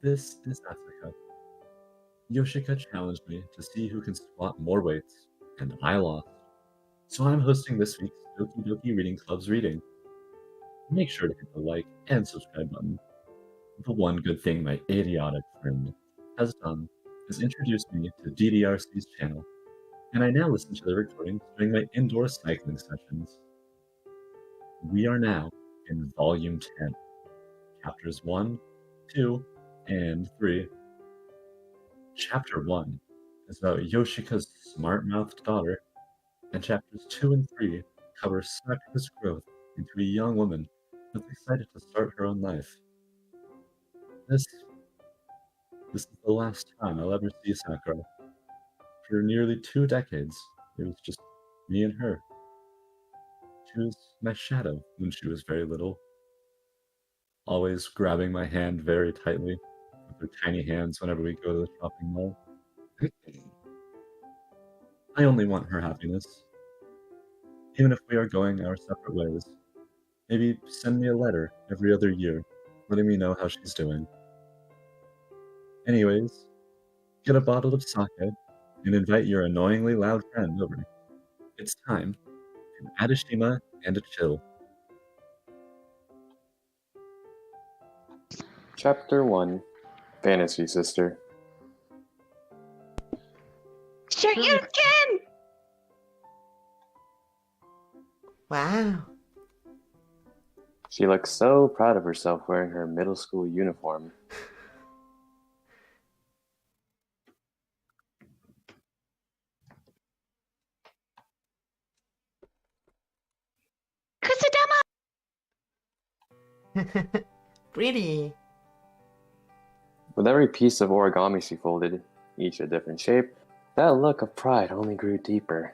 This is Atsuka. Yoshika challenged me to see who can squat more weights, and I lost. So I'm hosting this week's Doki Doki Reading Club's reading. Make sure to hit the like and subscribe button. The one good thing my idiotic friend has done is introduce me to DDRC's channel, and I now listen to the recordings during my indoor cycling sessions. We are now in Volume 10, Chapters 1, 2, and 3. Chapter 1 is about Yoshika's smart-mouthed daughter, and Chapters 2 and 3 cover Sakura's growth into a young woman that's excited to start her own life. This is the last time I'll ever see Sakura. For nearly 2 decades, it was just me and her. She was my shadow when she was very little, always grabbing my hand very tightly with her tiny hands whenever we go to the shopping mall. I only want her happiness. Even if we are going our separate ways, maybe send me a letter every other year, letting me know how she's doing. Anyways, get a bottle of sake and invite your annoyingly loud friend over. It's time for Adashima and a chill. Chapter 1, Fantasy Sister. Sure you can! Wow. She looks so proud of herself wearing her middle school uniform. Kusudama! Pretty. With every piece of origami she folded, each a different shape, that look of pride only grew deeper.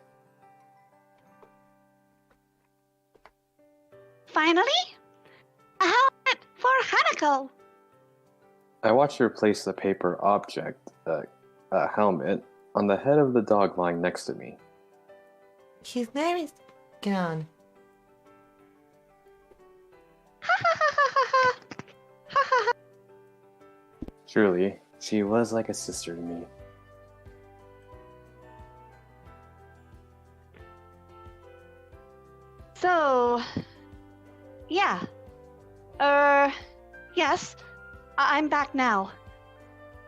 Finally? A helmet for Hanako! I watched her place the paper object, a helmet, on the head of the dog lying next to me. His name is gone. Ha ha ha ha ha ha ha ha. Truly, she was like a sister to me. So, yeah. Yes. I'm back now.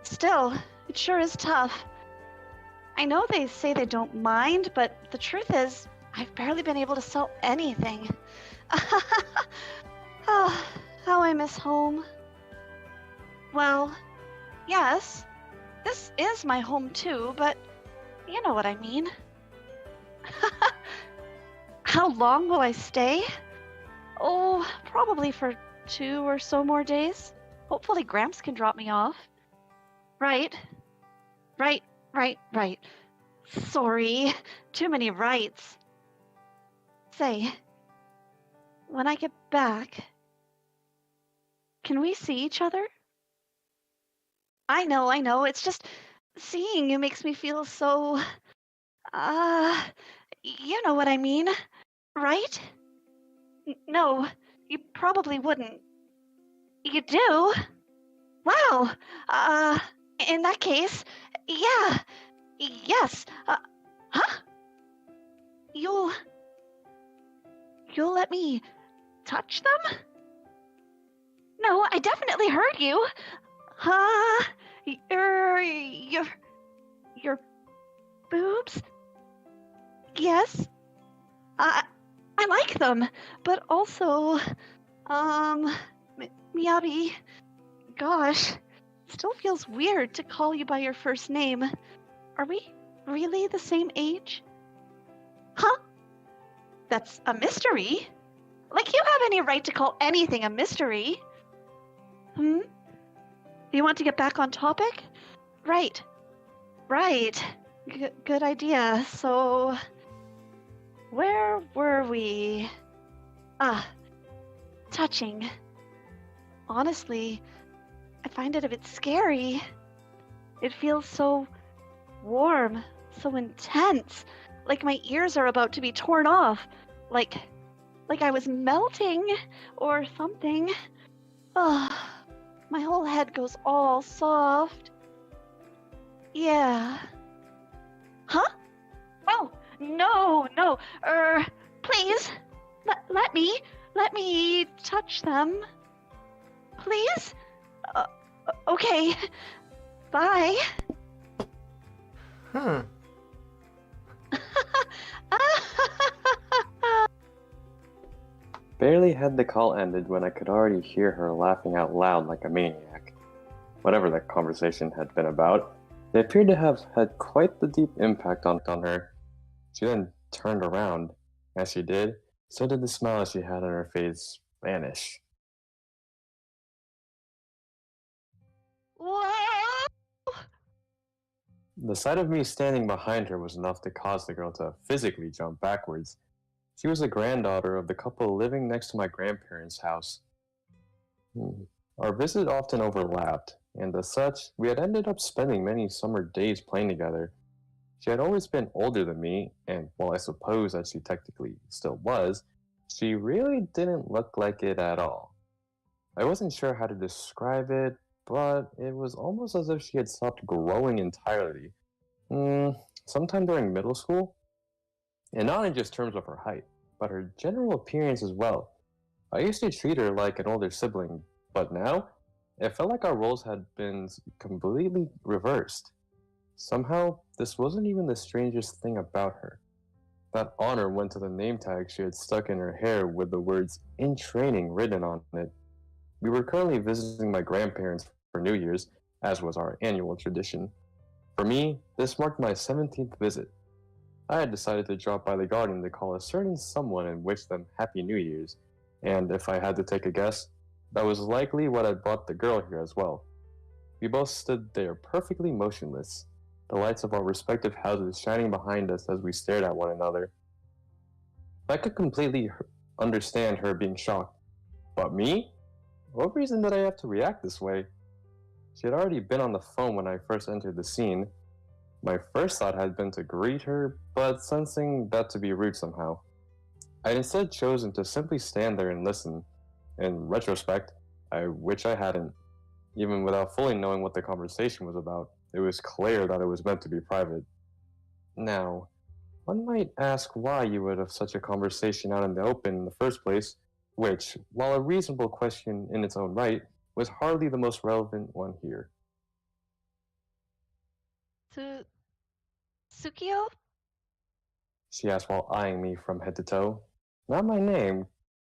Still, it sure is tough. I know they say they don't mind, but the truth is, I've barely been able to sell anything. Oh, how I miss home. Well, yes, this is my home too, but you know what I mean. How long will I stay? Oh, probably for 2 or so more days. Hopefully Gramps can drop me off. Right. Sorry, too many rights. Say, when I get back, can we see each other? I know, it's just seeing you makes me feel so, you know what I mean, right? No, you probably wouldn't. You do? Wow, in that case, yeah, yes, huh? You'll let me touch them? No, I definitely heard you. Your boobs? Yes. I like them, but also, Miyabi, gosh, still feels weird to call you by your first name. Are we really the same age? Huh? That's a mystery. Like you have any right to call anything a mystery. Hmm? You want to get back on topic? Right. Good idea. So, where were we? Touching. Honestly, I find it a bit scary. It feels so warm, so intense. Like my ears are about to be torn off. Like I was melting or something. Oh, my whole head goes all soft. Yeah. Huh? Oh, no. Please. Let me touch them. Please? Okay. Bye. Huh. Barely had the call ended when I could already hear her laughing out loud like a maniac. Whatever that conversation had been about, it appeared to have had quite the deep impact on her. She then turned around. As she did, so did the smile she had on her face vanish. Whoa! The sight of me standing behind her was enough to cause the girl to physically jump backwards. She was the granddaughter of the couple living next to my grandparents' house. Our visit often overlapped, and as such, we had ended up spending many summer days playing together. She had always been older than me, and while I suppose that she technically still was, she really didn't look like it at all. I wasn't sure how to describe it, but it was almost as if she had stopped growing entirely. Sometime during middle school, and not in just terms of her height, but her general appearance as well. I used to treat her like an older sibling, but now, it felt like our roles had been completely reversed. Somehow, this wasn't even the strangest thing about her. That honor went to the name tag she had stuck in her hair with the words "in training" written on it. We were currently visiting my grandparents for New Year's, as was our annual tradition. For me, this marked my 17th visit. I had decided to drop by the garden to call a certain someone and wish them Happy New Year's, and if I had to take a guess, that was likely what had brought the girl here as well. We both stood there perfectly motionless, the lights of our respective houses shining behind us as we stared at one another. I could completely understand her being shocked, but me? What reason did I have to react this way? She had already been on the phone when I first entered the scene. My first thought had been to greet her, but sensing that to be rude somehow, I had instead chosen to simply stand there and listen. In retrospect, I wish I hadn't. Even without fully knowing what the conversation was about, it was clear that it was meant to be private. Now, one might ask why you would have such a conversation out in the open in the first place, which, while a reasonable question in its own right, was hardly the most relevant one here. Tsukio? She asked while eyeing me from head to toe. Not my name.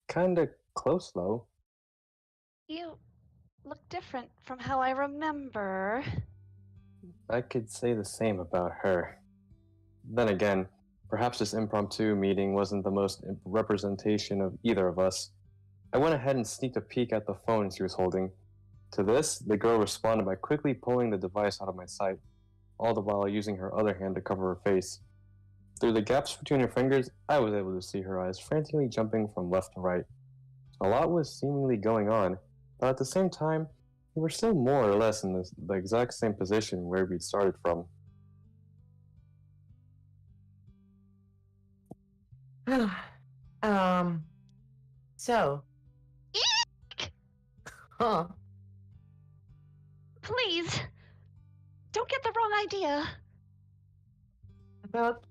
Kinda close, though. You look different from how I remember. I could say the same about her. Then again, perhaps this impromptu meeting wasn't the most representation of either of us. I went ahead and sneaked a peek at the phone she was holding. To this, the girl responded by quickly pulling the device out of my sight, all the while using her other hand to cover her face. Through the gaps between her fingers, I was able to see her eyes frantically jumping from left to right. A lot was seemingly going on, but at the same time, we were still more or less in the exact same position where we'd started from. So. Eek! Huh. Please, don't get the wrong idea. About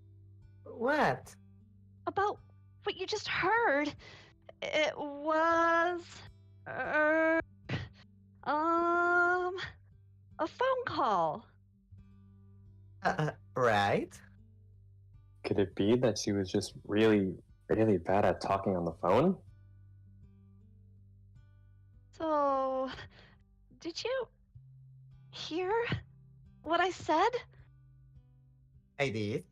what? About what you just heard. It was... a phone call. Right? Could it be that she was just really, really bad at talking on the phone? So, did you hear what I said? I did.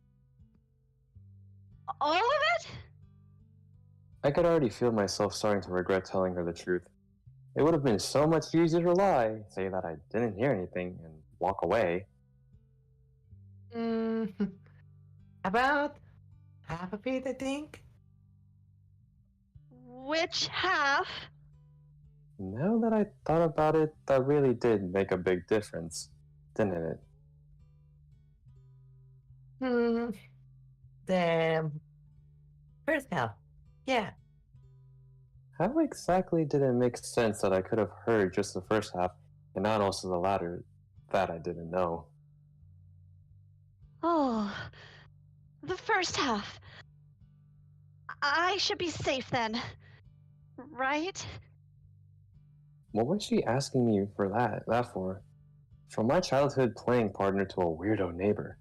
All of it? I could already feel myself starting to regret telling her the truth. It would have been so much easier to lie, say that I didn't hear anything, and walk away. About half of it, I think. Which half? Now that I thought about it, that really did make a big difference, didn't it? The the first half. Yeah. How exactly did it make sense that I could have heard just the first half and not also the latter? That I didn't know. Oh, the first half. I should be safe then. Right? What was she asking me for that for? From my childhood playing partner to a weirdo neighbor.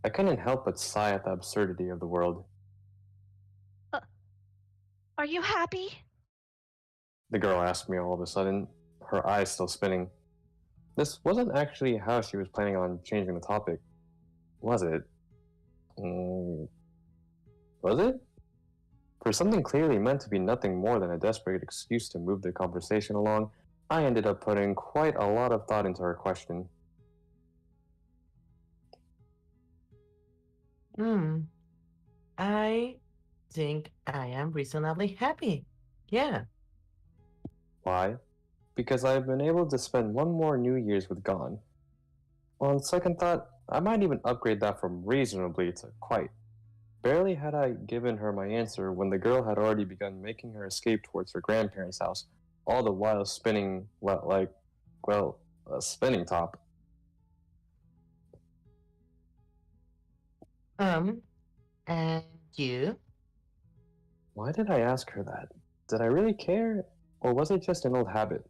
I couldn't help but sigh at the absurdity of the world. Are you happy? The girl asked me all of a sudden, her eyes still spinning. This wasn't actually how she was planning on changing the topic, was it? Was it? For something clearly meant to be nothing more than a desperate excuse to move the conversation along, I ended up putting quite a lot of thought into her question. I think I am reasonably happy. Yeah. Why? Because I've been able to spend one more New Year's with Gon. On second thought, I might even upgrade that from reasonably to quite. Barely had I given her my answer when the girl had already begun making her escape towards her grandparents' house, all the while spinning, a spinning top. And you? Why did I ask her that? Did I really care? Or was it just an old habit?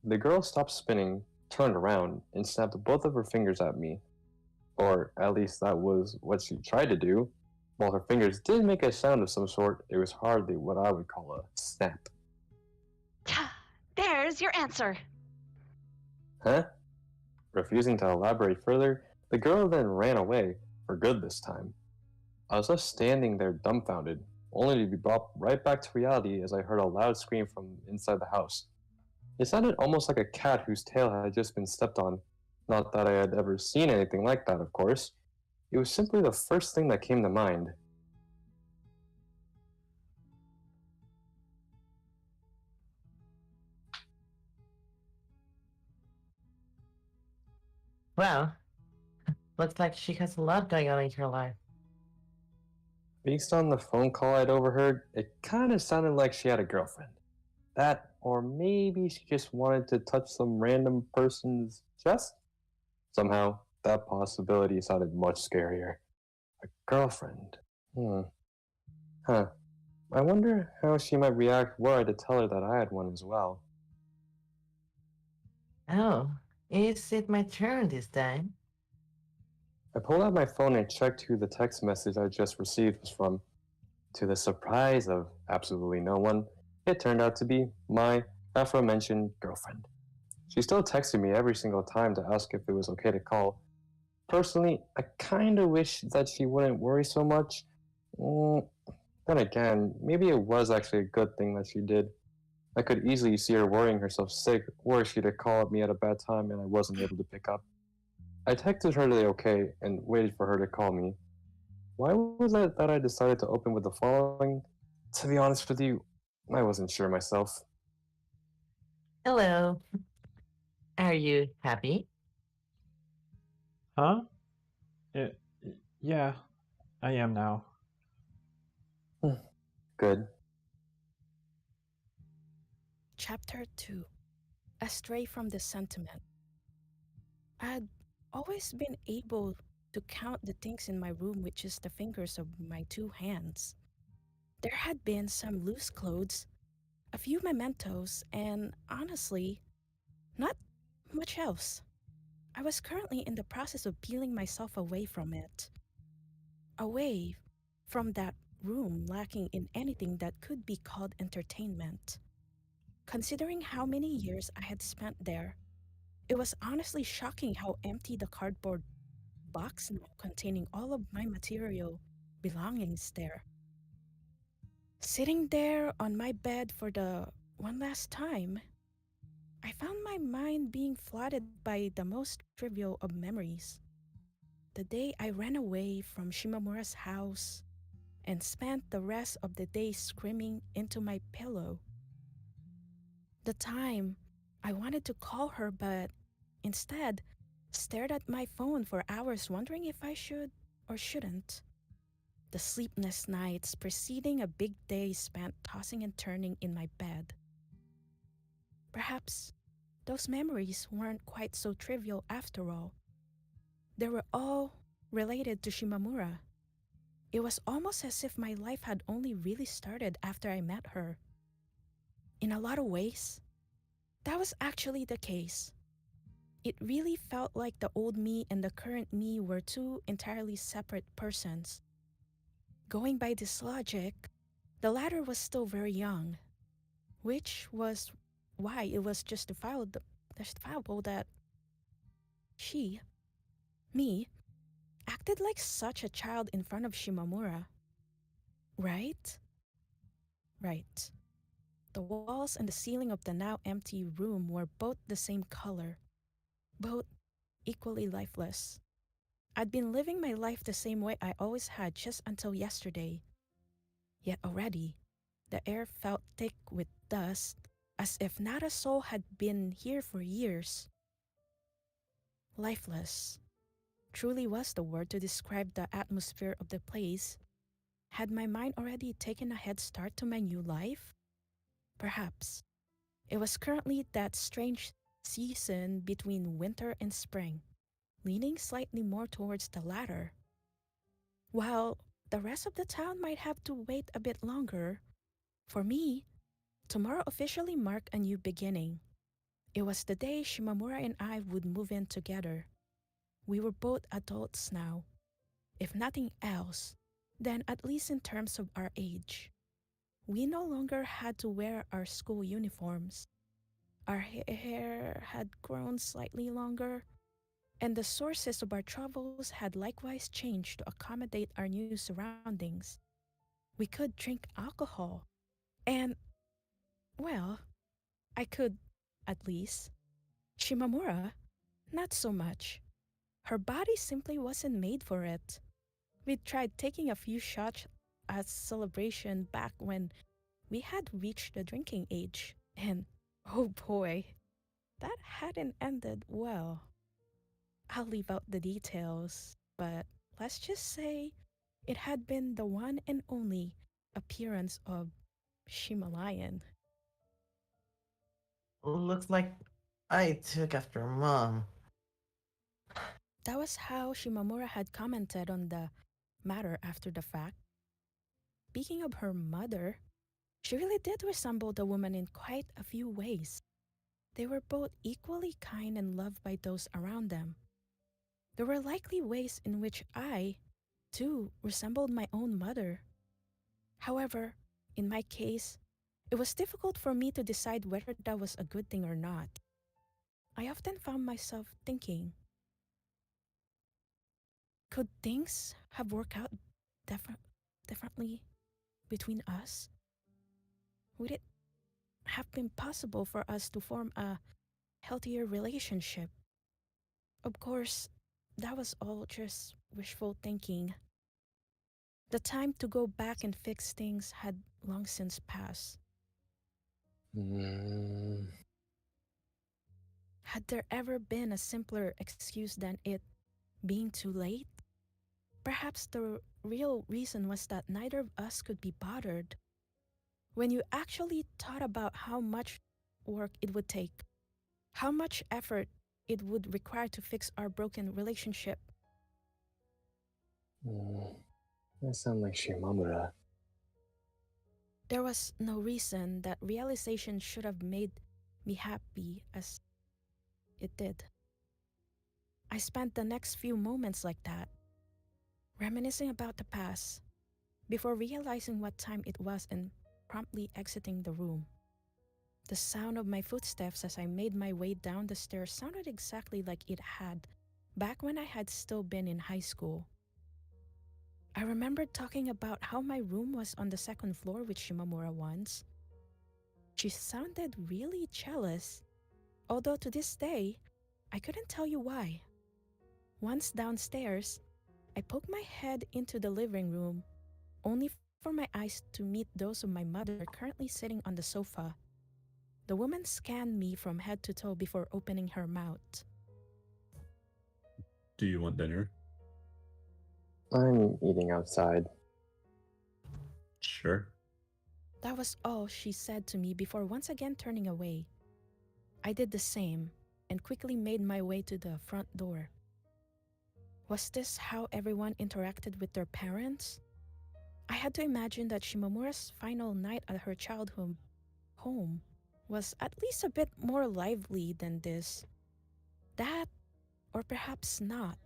The girl stopped spinning, turned around, and snapped both of her fingers at me. Or at least that was what she tried to do. While her fingers did make a sound of some sort, it was hardly what I would call a snap. There's your answer. Huh? Refusing to elaborate further, the girl then ran away, for good this time. I was left standing there dumbfounded, only to be brought right back to reality as I heard a loud scream from inside the house. It sounded almost like a cat whose tail had just been stepped on. Not that I had ever seen anything like that, of course. It was simply the first thing that came to mind. Well, looks like she has a lot going on in her life. Based on the phone call I'd overheard, it kind of sounded like she had a girlfriend. That, or maybe she just wanted to touch some random person's chest? Somehow, that possibility sounded much scarier. A girlfriend. Huh. I wonder how she might react were I to tell her that I had one as well. Oh, is it my turn this time? I pulled out my phone and checked who the text message I just received was from. To the surprise of absolutely no one, it turned out to be my aforementioned girlfriend. She still texted me every single time to ask if it was okay to call. Personally, I kinda wish that she wouldn't worry so much. Then again, maybe it was actually a good thing that she did. I could easily see her worrying herself sick, or she to call me at a bad time and I wasn't able to pick up. I texted her the okay and waited for her to call me. Why was it that I decided to open with the following? To be honest with you, I wasn't sure myself. Hello. Are you happy? Huh? Yeah, I am now. Good. Chapter 2 Astray from the Sentiment. I'd always been able to count the things in my room with just the fingers of my two hands. There had been some loose clothes, a few mementos, and honestly, not much else. I was currently in the process of peeling myself away from it. Away from that room lacking in anything that could be called entertainment. Considering how many years I had spent there, it was honestly shocking how empty the cardboard box now containing all of my material belongings there. Sitting there on my bed for the one last time, I found my mind being flooded by the most trivial of memories. The day I ran away from Shimamura's house and spent the rest of the day screaming into my pillow. The time I wanted to call her but instead stared at my phone for hours wondering if I should or shouldn't. the sleepless nights preceding a big day spent tossing and turning in my bed. Perhaps those memories weren't quite so trivial after all. They were all related to Shimamura. It was almost as if my life had only really started after I met her. In a lot of ways, that was actually the case. It really felt like the old me and the current me were two entirely separate persons. Going by this logic, the latter was still very young, which was why it was justifiable that she, me, acted like such a child in front of Shimamura. Right? Right. The walls and the ceiling of the now empty room were both the same color, both equally lifeless. I'd been living my life the same way I always had just until yesterday. Yet already, the air felt thick with dust, as if not a soul had been here for years. Lifeless truly was the word to describe the atmosphere of the place. Had my mind already taken a head start to my new life? Perhaps. It was currently that strange season between winter and spring, leaning slightly more towards the latter. While the rest of the town might have to wait a bit longer, for me, tomorrow officially marked a new beginning. It was the day Shimamura and I would move in together. We were both adults now. If nothing else, then at least in terms of our age. We no longer had to wear our school uniforms. Our hair had grown slightly longer, and the sources of our travels had likewise changed to accommodate our new surroundings. We could drink alcohol, and, well, I could, at least. Shimamura, not so much. Her body simply wasn't made for it. We'd tried taking a few shots as celebration back when we had reached the drinking age, and oh boy, that hadn't ended well. I'll leave out the details, but let's just say it had been the one and only appearance of Shimalayan. Looks like I took after mom. That was how Shimamura had commented on the matter after the fact. Speaking of her mother, she really did resemble the woman in quite a few ways. They were both equally kind and loved by those around them. There were likely ways in which I, too, resembled my own mother. However, in my case, it was difficult for me to decide whether that was a good thing or not. I often found myself thinking, could things have worked out differently between us? Would it have been possible for us to form a healthier relationship? Of course, that was all just wishful thinking. The time to go back and fix things had long since passed. Had there ever been a simpler excuse than it being too late? Perhaps the real reason was that neither of us could be bothered. When you actually thought about how much work it would take, how much effort it would require to fix our broken relationship, That sounds like Shimamura. there was no reason that realization should have made me happy as it did. I spent the next few moments like that, reminiscing about the past, before realizing what time it was and promptly exiting the room. The sound of my footsteps as I made my way down the stairs sounded exactly like it had back when I had still been in high school. I remembered talking about how my room was on the second floor with Shimamura once. She sounded really jealous, although to this day, I couldn't tell you why. Once downstairs, I poked my head into the living room, only for my eyes to meet those of my mother currently sitting on the sofa. The woman scanned me from head to toe before opening her mouth. Do you want dinner? I'm eating outside. Sure. That was all she said to me before once again turning away. I did the same and quickly made my way to the front door. Was this how everyone interacted with their parents? I had to imagine that Shimamura's final night at her childhood home was at least a bit more lively than this. That, or perhaps not.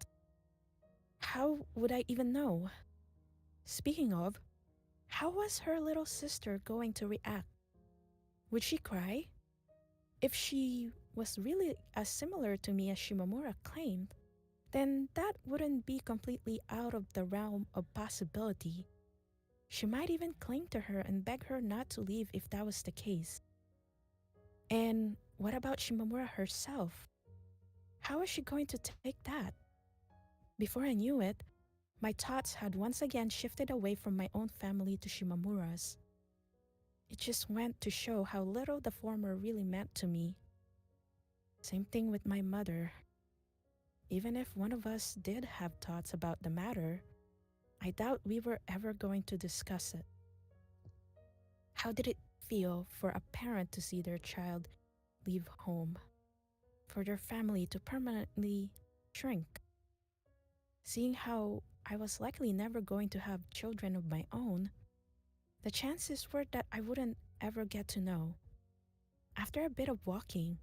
How would I even know? Speaking of, how was her little sister going to react? Would she cry? If she was really as similar to me as Shimamura claimed, then that wouldn't be completely out of the realm of possibility. She might even cling to her and beg her not to leave if that was the case. And what about Shimamura herself? How was she going to take that? Before I knew it, my thoughts had once again shifted away from my own family to Shimamura's. It just went to show how little the former really meant to me. Same thing with my mother. Even if one of us did have thoughts about the matter, I doubt we were ever going to discuss it. How did it feel for a parent to see their child leave home? For their family to permanently shrink? Seeing how I was likely never going to have children of my own, the chances were that I wouldn't ever get to know. After a bit of walking,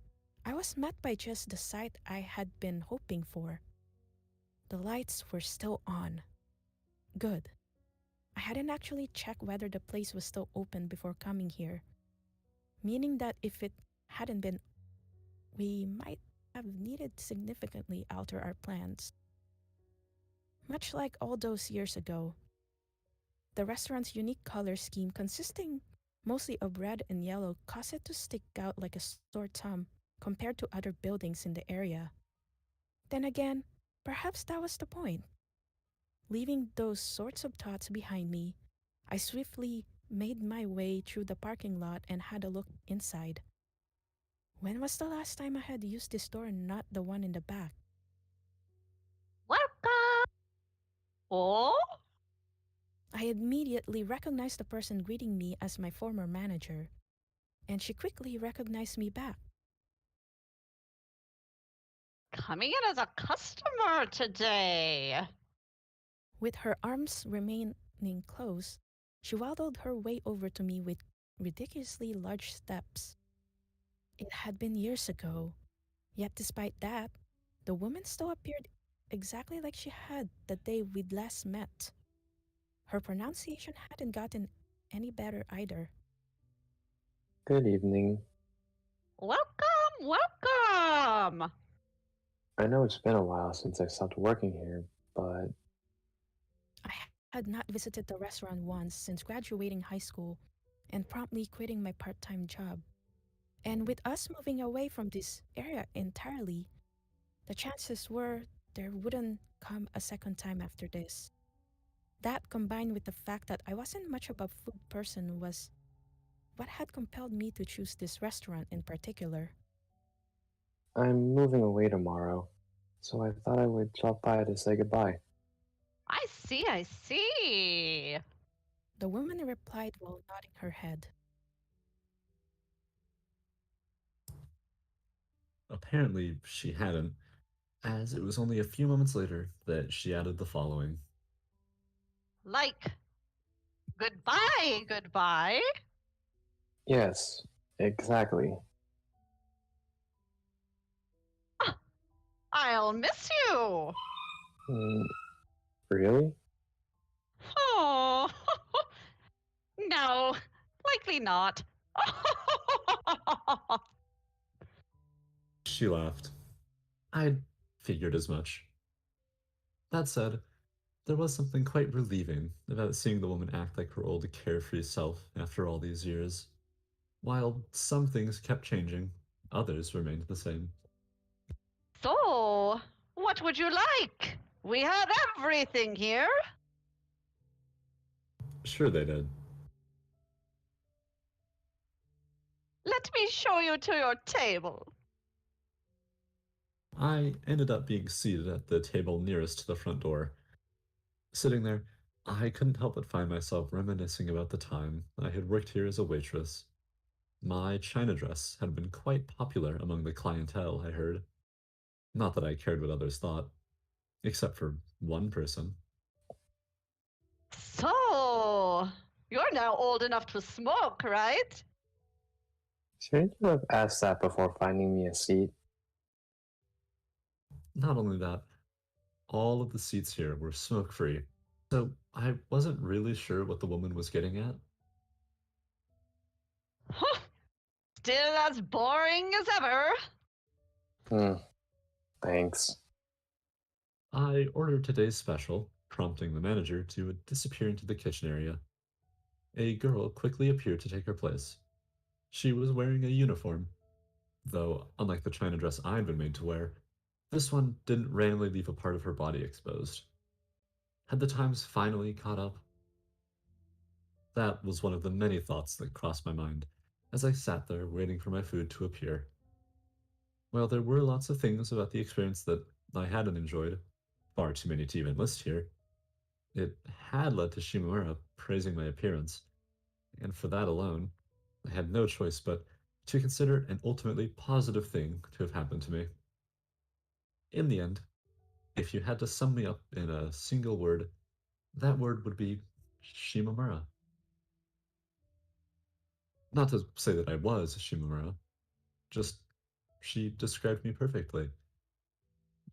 I was met by just the sight I had been hoping for. The lights were still on. Good. I hadn't actually checked whether the place was still open before coming here, meaning that if it hadn't been, we might have needed to significantly alter our plans. Much like all those years ago, the restaurant's unique color scheme consisting mostly of red and yellow caused it to stick out like a sore thumb compared to other buildings in the area. Then again, perhaps that was the point. Leaving those sorts of thoughts behind me, I swiftly made my way through the parking lot and had a look inside. When was the last time I had used this door and not the one in the back? Welcome! Oh? I immediately recognized the person greeting me as my former manager, and she quickly recognized me back. Coming in as a customer today. With her arms remaining closed, she waddled her way over to me with ridiculously large steps. It had been years ago, yet despite that, the woman still appeared exactly like she had the day we'd last met. Her pronunciation hadn't gotten any better either. Good evening. Welcome, welcome! I know it's been a while since I stopped working here, but I had not visited the restaurant once since graduating high school and promptly quitting my part-time job. And with us moving away from this area entirely, the chances were there wouldn't come a second time after this. That combined with the fact that I wasn't much of a food person was what had compelled me to choose this restaurant in particular. I'm moving away tomorrow, so I thought I would drop by to say goodbye. I see, I see. The woman replied while nodding her head. Apparently, she hadn't, as it was only a few moments later that she added the following. Like, goodbye, goodbye. Yes, exactly. I'll miss you. Mm, really? Oh, no, likely not. She laughed. I'd figured as much. That said, there was something quite relieving about seeing the woman act like her old carefree self after all these years. While some things kept changing, others remained the same. So, what would you like? We have everything here. Sure they did. Let me show you to your table. I ended up being seated at the table nearest to the front door. Sitting there, I couldn't help but find myself reminiscing about the time I had worked here as a waitress. My china dress had been quite popular among the clientele, I heard. Not that I cared what others thought, except for one person. So, you're now old enough to smoke, right? Shouldn't you have asked that before finding me a seat? Not only that, all of the seats here were smoke free, so I wasn't really sure what the woman was getting at. Still as boring as ever. Hmm, thanks. I ordered today's special, prompting the manager to disappear into the kitchen area. A girl quickly appeared to take her place. She was wearing a uniform, though, unlike the china dress I'd been made to wear, this one didn't randomly leave a part of her body exposed. Had the times finally caught up? That was one of the many thoughts that crossed my mind as I sat there waiting for my food to appear. While there were lots of things about the experience that I hadn't enjoyed, far too many to even list here, it had led to Shimamura praising my appearance, and for that alone, I had no choice but to consider an ultimately positive thing to have happened to me. In the end, if you had to sum me up in a single word, that word would be Shimamura. Not to say that I was Shimamura, just she described me perfectly.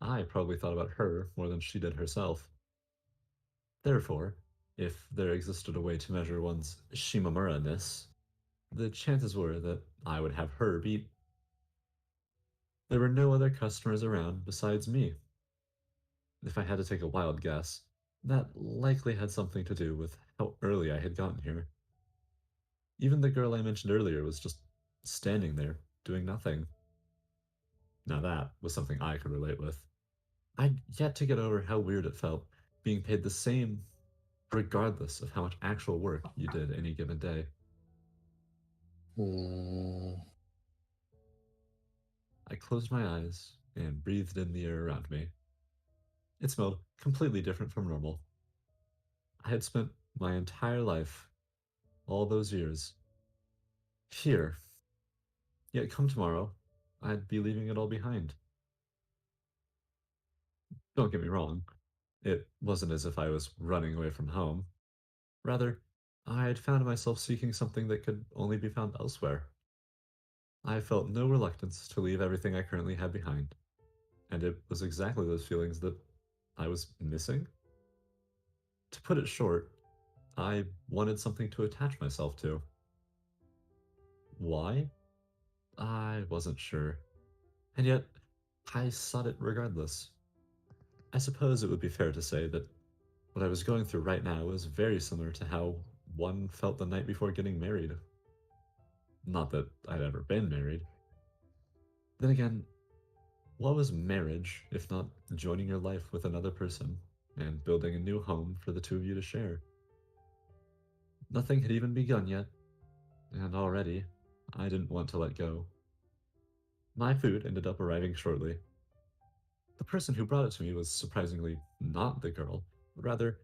I probably thought about her more than she did herself. Therefore, if there existed a way to measure one's Shimamura-ness, the chances were that I would have her beat. There were no other customers around besides me. If I had to take a wild guess, that likely had something to do with how early I had gotten here. Even the girl I mentioned earlier was just standing there, doing nothing. Now that was something I could relate with. I'd yet to get over how weird it felt being paid the same regardless of how much actual work you did any given day. Hmm. I closed my eyes and breathed in the air around me. It smelled completely different from normal. I had spent my entire life, all those years, here. Yet come tomorrow, I'd be leaving it all behind. Don't get me wrong, it wasn't as if I was running away from home. Rather, I had found myself seeking something that could only be found elsewhere. I felt no reluctance to leave everything I currently had behind, and it was exactly those feelings that I was missing. To put it short, I wanted something to attach myself to. Why? I wasn't sure. And yet, I sought it regardless. I suppose it would be fair to say that what I was going through right now was very similar to how one felt the night before getting married. Not that I'd ever been married. Then again, what was marriage if not joining your life with another person and building a new home for the two of you to share? Nothing had even begun yet, and already I didn't want to let go. My food ended up arriving shortly. The person who brought it to me was surprisingly not the girl, but rather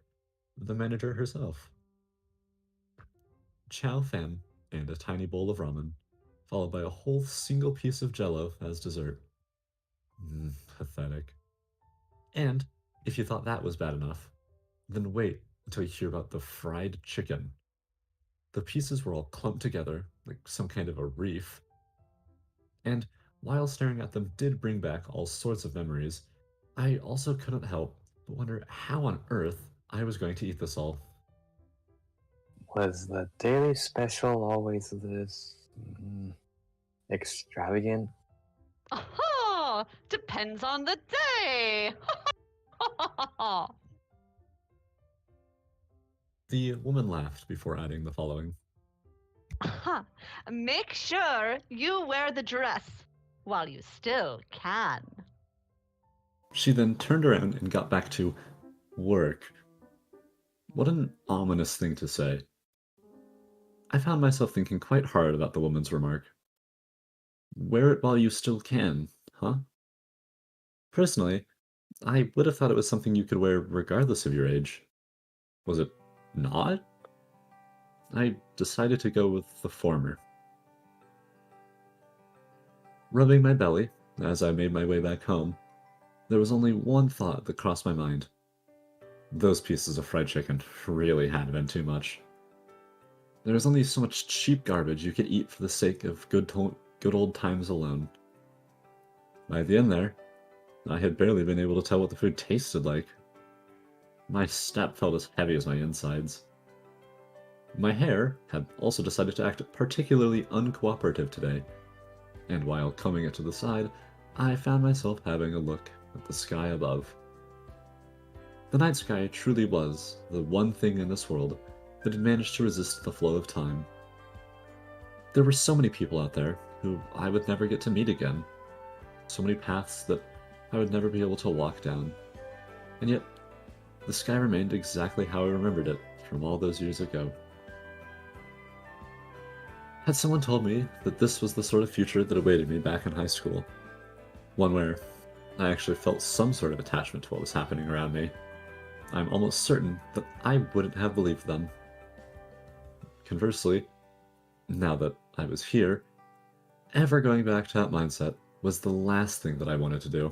the manager herself. Chow fan and a tiny bowl of ramen, followed by a whole single piece of jello as dessert. Pathetic. And if you thought that was bad enough, then wait until you hear about the fried chicken. The pieces were all clumped together like some kind of a reef. And while staring at them did bring back all sorts of memories, I also couldn't help but wonder how on earth I was going to eat this all. Was the daily special always this extravagant? Oh, depends on the day. The woman laughed before adding the following. Make sure you wear the dress while you still can. She then turned around and got back to work. What an ominous thing to say. I found myself thinking quite hard about the woman's remark. Wear it while you still can, huh? Personally, I would have thought it was something you could wear regardless of your age. Was it not? I decided to go with the former. Rubbing my belly as I made my way back home, there was only one thought that crossed my mind. Those pieces of fried chicken really had been too much. There was only so much cheap garbage you could eat for the sake of good old times alone. By the end there, I had barely been able to tell what the food tasted like. My step felt as heavy as my insides. My hair had also decided to act particularly uncooperative today, and while combing it to the side, I found myself having a look at the sky above. The night sky truly was the one thing in this world that had managed to resist the flow of time. There were so many people out there who I would never get to meet again, so many paths that I would never be able to walk down, and yet the sky remained exactly how I remembered it from all those years ago. Had someone told me that this was the sort of future that awaited me back in high school, one where I actually felt some sort of attachment to what was happening around me, I'm almost certain that I wouldn't have believed them. Conversely, now that I was here, ever going back to that mindset was the last thing that I wanted to do.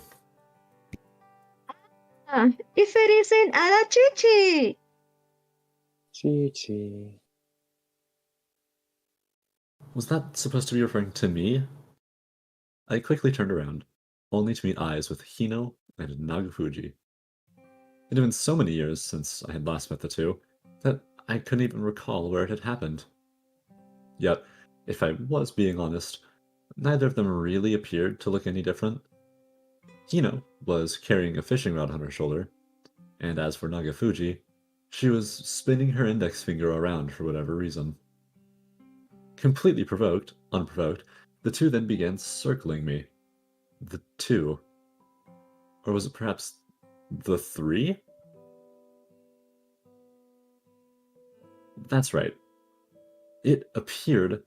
If it isn't Adachi! Chi-chi. Was that supposed to be referring to me? I quickly turned around, only to meet eyes with Hino and Nagafuji. It had been so many years since I had last met the two that I couldn't even recall where it had happened. Yet, if I was being honest, neither of them really appeared to look any different. Hino was carrying a fishing rod on her shoulder, and as for Nagafuji, she was spinning her index finger around for whatever reason. Completely unprovoked, the two then began circling me. The two. Or was it perhaps the three? That's right. It appeared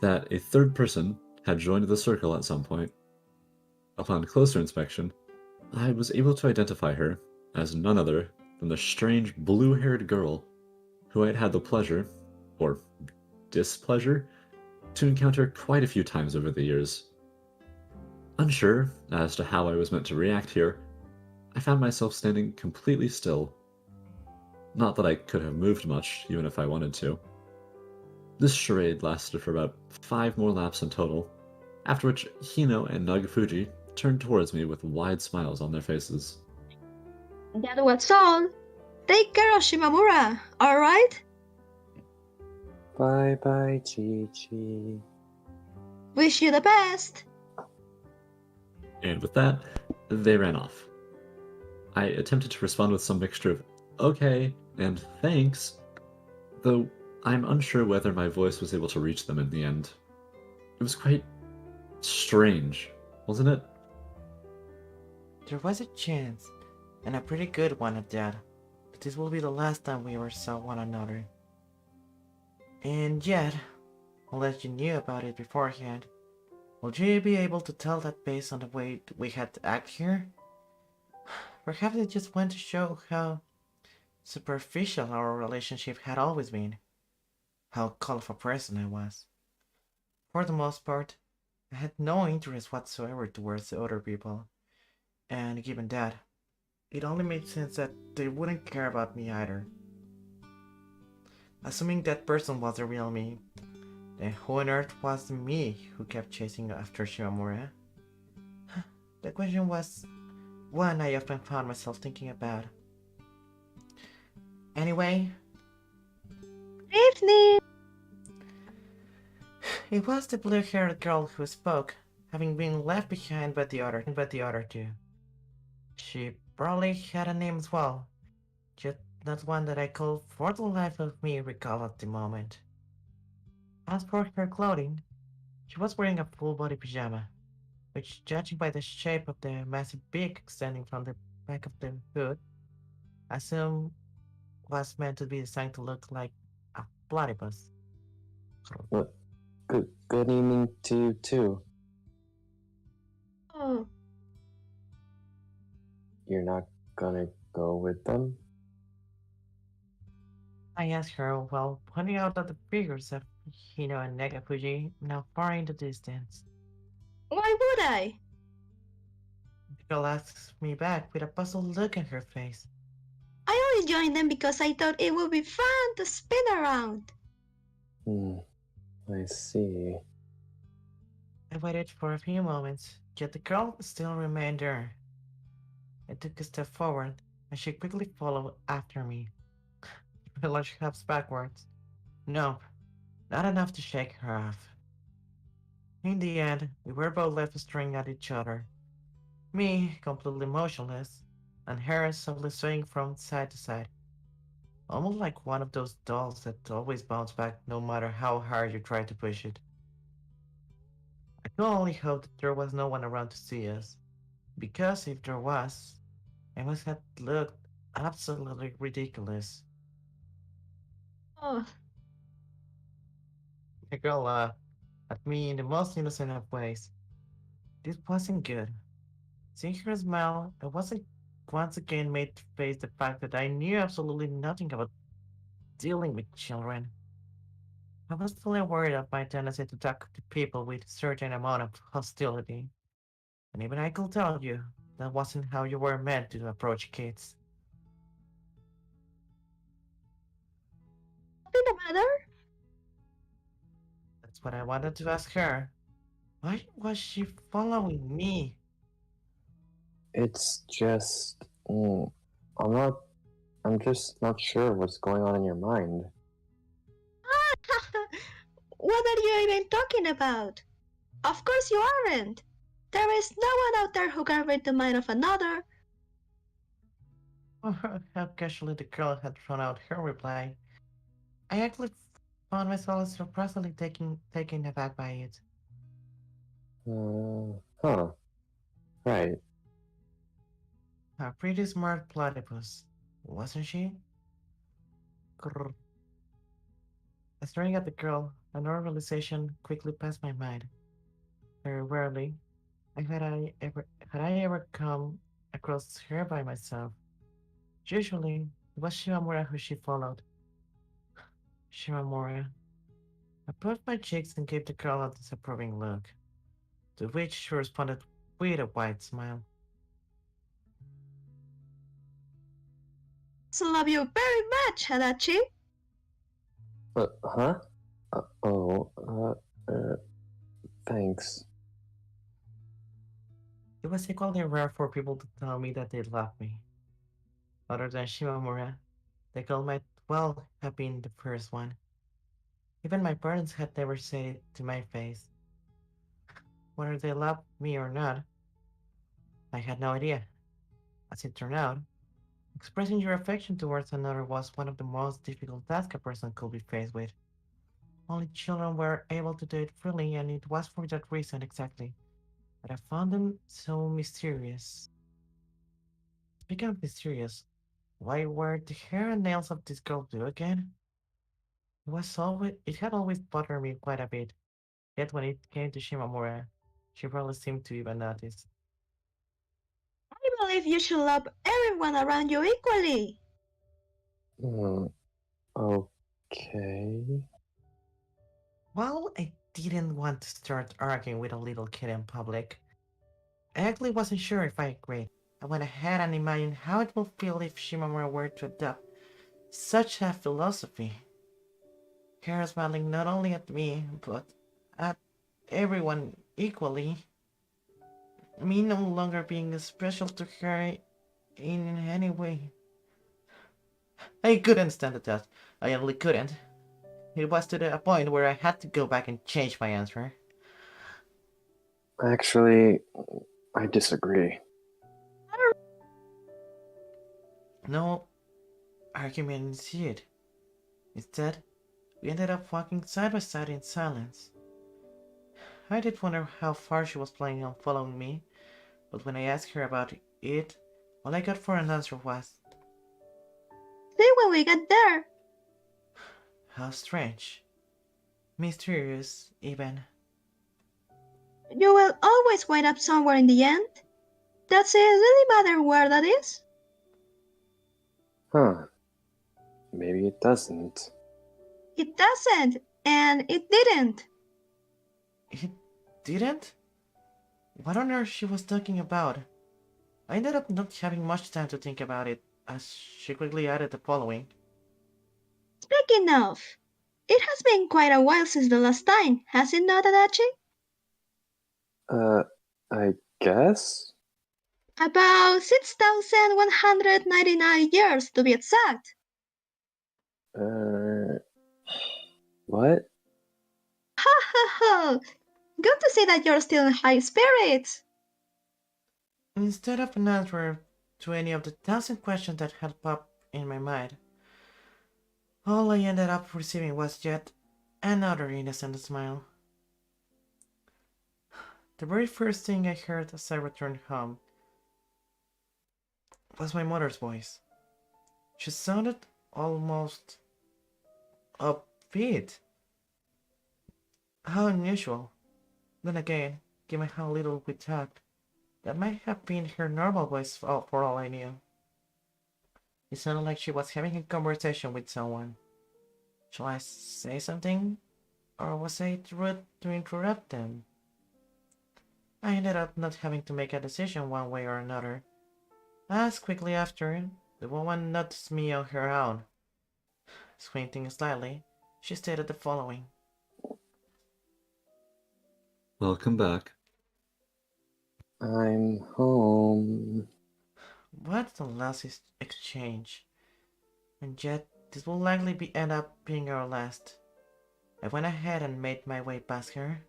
that a third person had joined the circle at some point. Upon closer inspection, I was able to identify her as none other than the strange blue-haired girl who I had had the pleasure, or displeasure, to encounter quite a few times over the years. Unsure as to how I was meant to react here, I found myself standing completely still. Not that I could have moved much, even if I wanted to. This charade lasted for about 5 more laps in total, after which Hino and Nagafuji turned towards me with wide smiles on their faces. That was all. Take care of Shimamura, alright? Bye bye, Chi-chi. Wish you the best. And with that, they ran off. I attempted to respond with some mixture of okay and thanks, though I'm unsure whether my voice was able to reach them in the end. It was quite strange, wasn't it? There was a chance, and a pretty good one at that, but this will be the last time we ever saw one another. And yet, unless you knew about it beforehand, will you be able to tell that based on the way we had to act here? Perhaps it just went to show how superficial our relationship had always been. How cold of a person I was. For the most part, I had no interest whatsoever towards the other people, and given that, it only made sense that they wouldn't care about me either. Assuming that person was the real me, then who on earth was the me who kept chasing after Shimamura? The question was one I often found myself thinking about. Anyway, Evening. it was the blue-haired girl who spoke, having been left behind by the other two. She probably had a name as well, just not one that I could for the life of me recall at the moment. As for her clothing, she was wearing a full-body pajama, which, judging by the shape of the massive beak extending from the back of the hood, I assume was meant to be designed to look like a platypus. What? Good evening to you too. Oh, You're not gonna go with them? I asked her while pointing out at the figures of Hino and Nagafuji now far in the distance. Why would I? The girl asks me back with a puzzled look on her face. I only joined them because I thought it would be fun to spin around. I see. I waited for a few moments, yet the girl still remained there. I took a step forward, and she quickly followed after me. A large steps backwards. No, not enough to shake her off. In the end, we were both left staring at each other. Me, completely motionless, and her softly swaying from side to side. Almost like one of those dolls that always bounce back no matter how hard you try to push it. I could only hope that there was no one around to see us, because if there was, I must have looked absolutely ridiculous. Oh, The girl laughed at me in the most innocent of ways. This wasn't good. Seeing her smile, I wasn't once again made to face the fact that I knew absolutely nothing about dealing with children. I was fully aware of my tendency to talk to people with a certain amount of hostility, and even I could tell you that wasn't how you were meant to approach kids. nothing the matter? That's what I wanted to ask her. Why was she following me? It's just. I'm just not sure what's going on in your mind. What are you even talking about? Of course you aren't. There is no one out there who can read the mind of another. How casually the girl had thrown out her reply. I actually found myself surprisingly taken aback by it. Huh. Right. A pretty smart platypus, wasn't she? Grrr. Staring at the girl, another realization quickly passed my mind. Very rarely had I ever come across her by myself. Usually, it was Shimamura who she followed. Shimamura. I puffed my cheeks and gave the girl a disapproving look, to which she responded with a wide smile. So love you very much, Adachi. Huh? Thanks. It was equally rare for people to tell me that they loved me. Other than Shimamura, the girl might well have been the first one. Even my parents had never said it to my face. Whether they loved me or not, I had no idea. As it turned out, expressing your affection towards another was one of the most difficult tasks a person could be faced with. Only children were able to do it freely, and it was for that reason exactly that I found them so mysterious. Speaking of mysterious, why were the hair and nails of this girl blue again? It had always bothered me quite a bit, yet when it came to Shimamura, she rarely seemed to even notice. I believe you should love everyone around you equally. Okay. While I didn't want to start arguing with a little kid in public, I actually wasn't sure if I agreed. I went ahead and imagined how it would feel if Shimamura were to adopt such a philosophy. Her smiling not only at me, but at everyone equally. Me no longer being special to her in any way. I couldn't stand the test. I really couldn't. It was to the point where I had to go back and change my answer. Actually, I disagree. No argument ensued. Instead, we ended up walking side by side in silence. I did wonder how far she was planning on following me, but when I asked her about it, all I got for an answer was, See when we get there. how strange. Mysterious, even. You will always wind up somewhere in the end. Does it really matter where that is? Huh. maybe it doesn't. It doesn't, and it didn't. It didn't? What on earth she was talking about? I ended up not having much time to think about it, as she quickly added the following. Speaking of, it has been quite a while since the last time, has it not, Adachi? I guess? About 6,199 years to be exact. What? Ha ha ha! Good to see that you're still in high spirits. Instead of an answer to any of the 1,000 questions that had popped in my mind, all I ended up receiving was yet another innocent smile. The very first thing I heard as I returned home was my mother's voice. She sounded almost upbeat. How unusual. Then again, given how little we talked, that might have been her normal voice for all I knew. It sounded like she was having a conversation with someone. Shall I say something? Or was I rude to interrupt them? I ended up not having to make a decision one way or another, as quickly after, the woman noticed me on her own. Squinting slightly, she stated the following. Welcome back. I'm home. What a lousy exchange. And yet, this will likely end up being our last. I went ahead and made my way past her.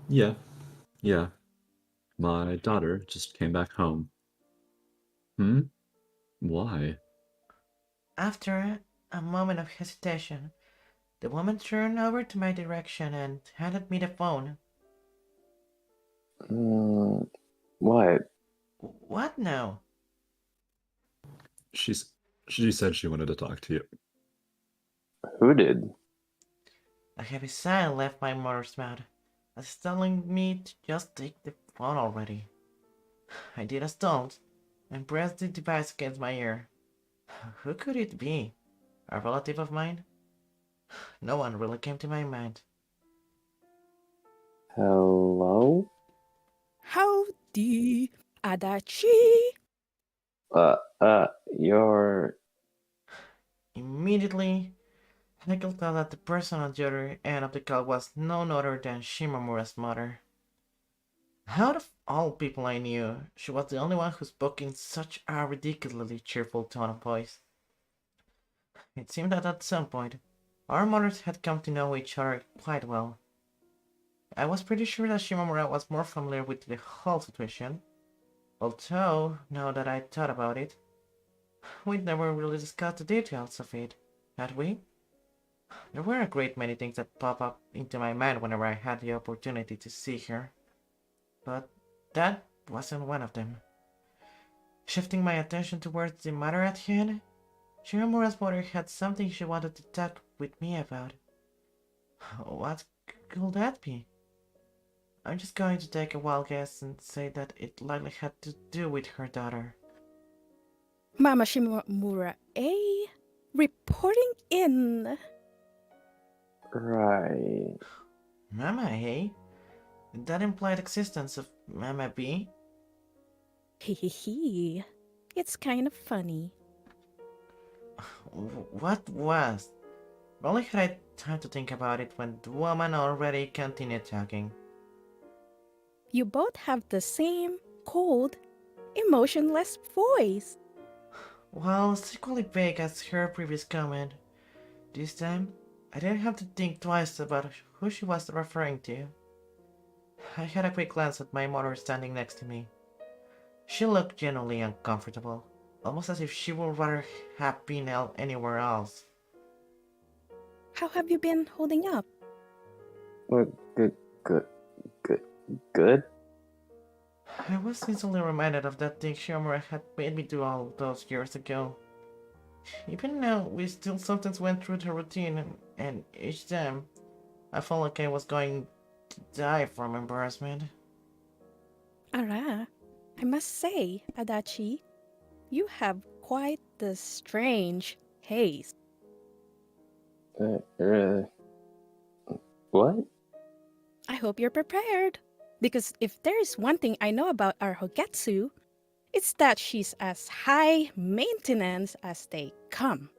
Yeah. My daughter just came back home. Why? After a moment of hesitation, the woman turned over to my direction and handed me the phone. What? What now? She said she wanted to talk to you. Who did? A heavy sigh left my mother's mouth, as telling me to just take the phone already. I did as told, and pressed the device against my ear. Who could it be? A relative of mine? No one really came to my mind. Hello? Howdy, Adachi. You're... Immediately, I could tell that the person on the other end of the call was none other than Shimamura's mother. Out of all people I knew, she was the only one who spoke in such a ridiculously cheerful tone of voice. It seemed that at some point, our mothers had come to know each other quite well. I was pretty sure that Shimamura was more familiar with the whole situation, although, now that I thought about it, we'd never really discussed the details of it, had we? There were a great many things that popped up into my mind whenever I had the opportunity to see her, but that wasn't one of them. Shifting my attention towards the matter at hand, Shimamura's mother had something she wanted to talk with me about. What could that be? I'm just going to take a wild guess and say that it likely had to do with her daughter. Mama Shimamura A. Reporting in. Right. Mama, eh? Did that imply the existence of Mama B? Hehehe. It's kind of funny. What was? Only had I time to think about it when the woman already continued talking. You both have the same cold, emotionless voice. While it's equally vague as her previous comment, this time I didn't have to think twice about who she was referring to. I had a quick glance at my mother standing next to me. She looked genuinely uncomfortable, almost as if she would rather have been anywhere else. How have you been holding up? Good. I was instantly reminded of that thing Shimamura had made me do all those years ago. Even now, we still sometimes went through the routine, and each time, I felt like I was going to die from embarrassment. Ara, I must say, Adachi, you have quite the strange haze. What? I hope you're prepared. Because if there's one thing I know about our Hougetsu, it's that she's as high maintenance as they come.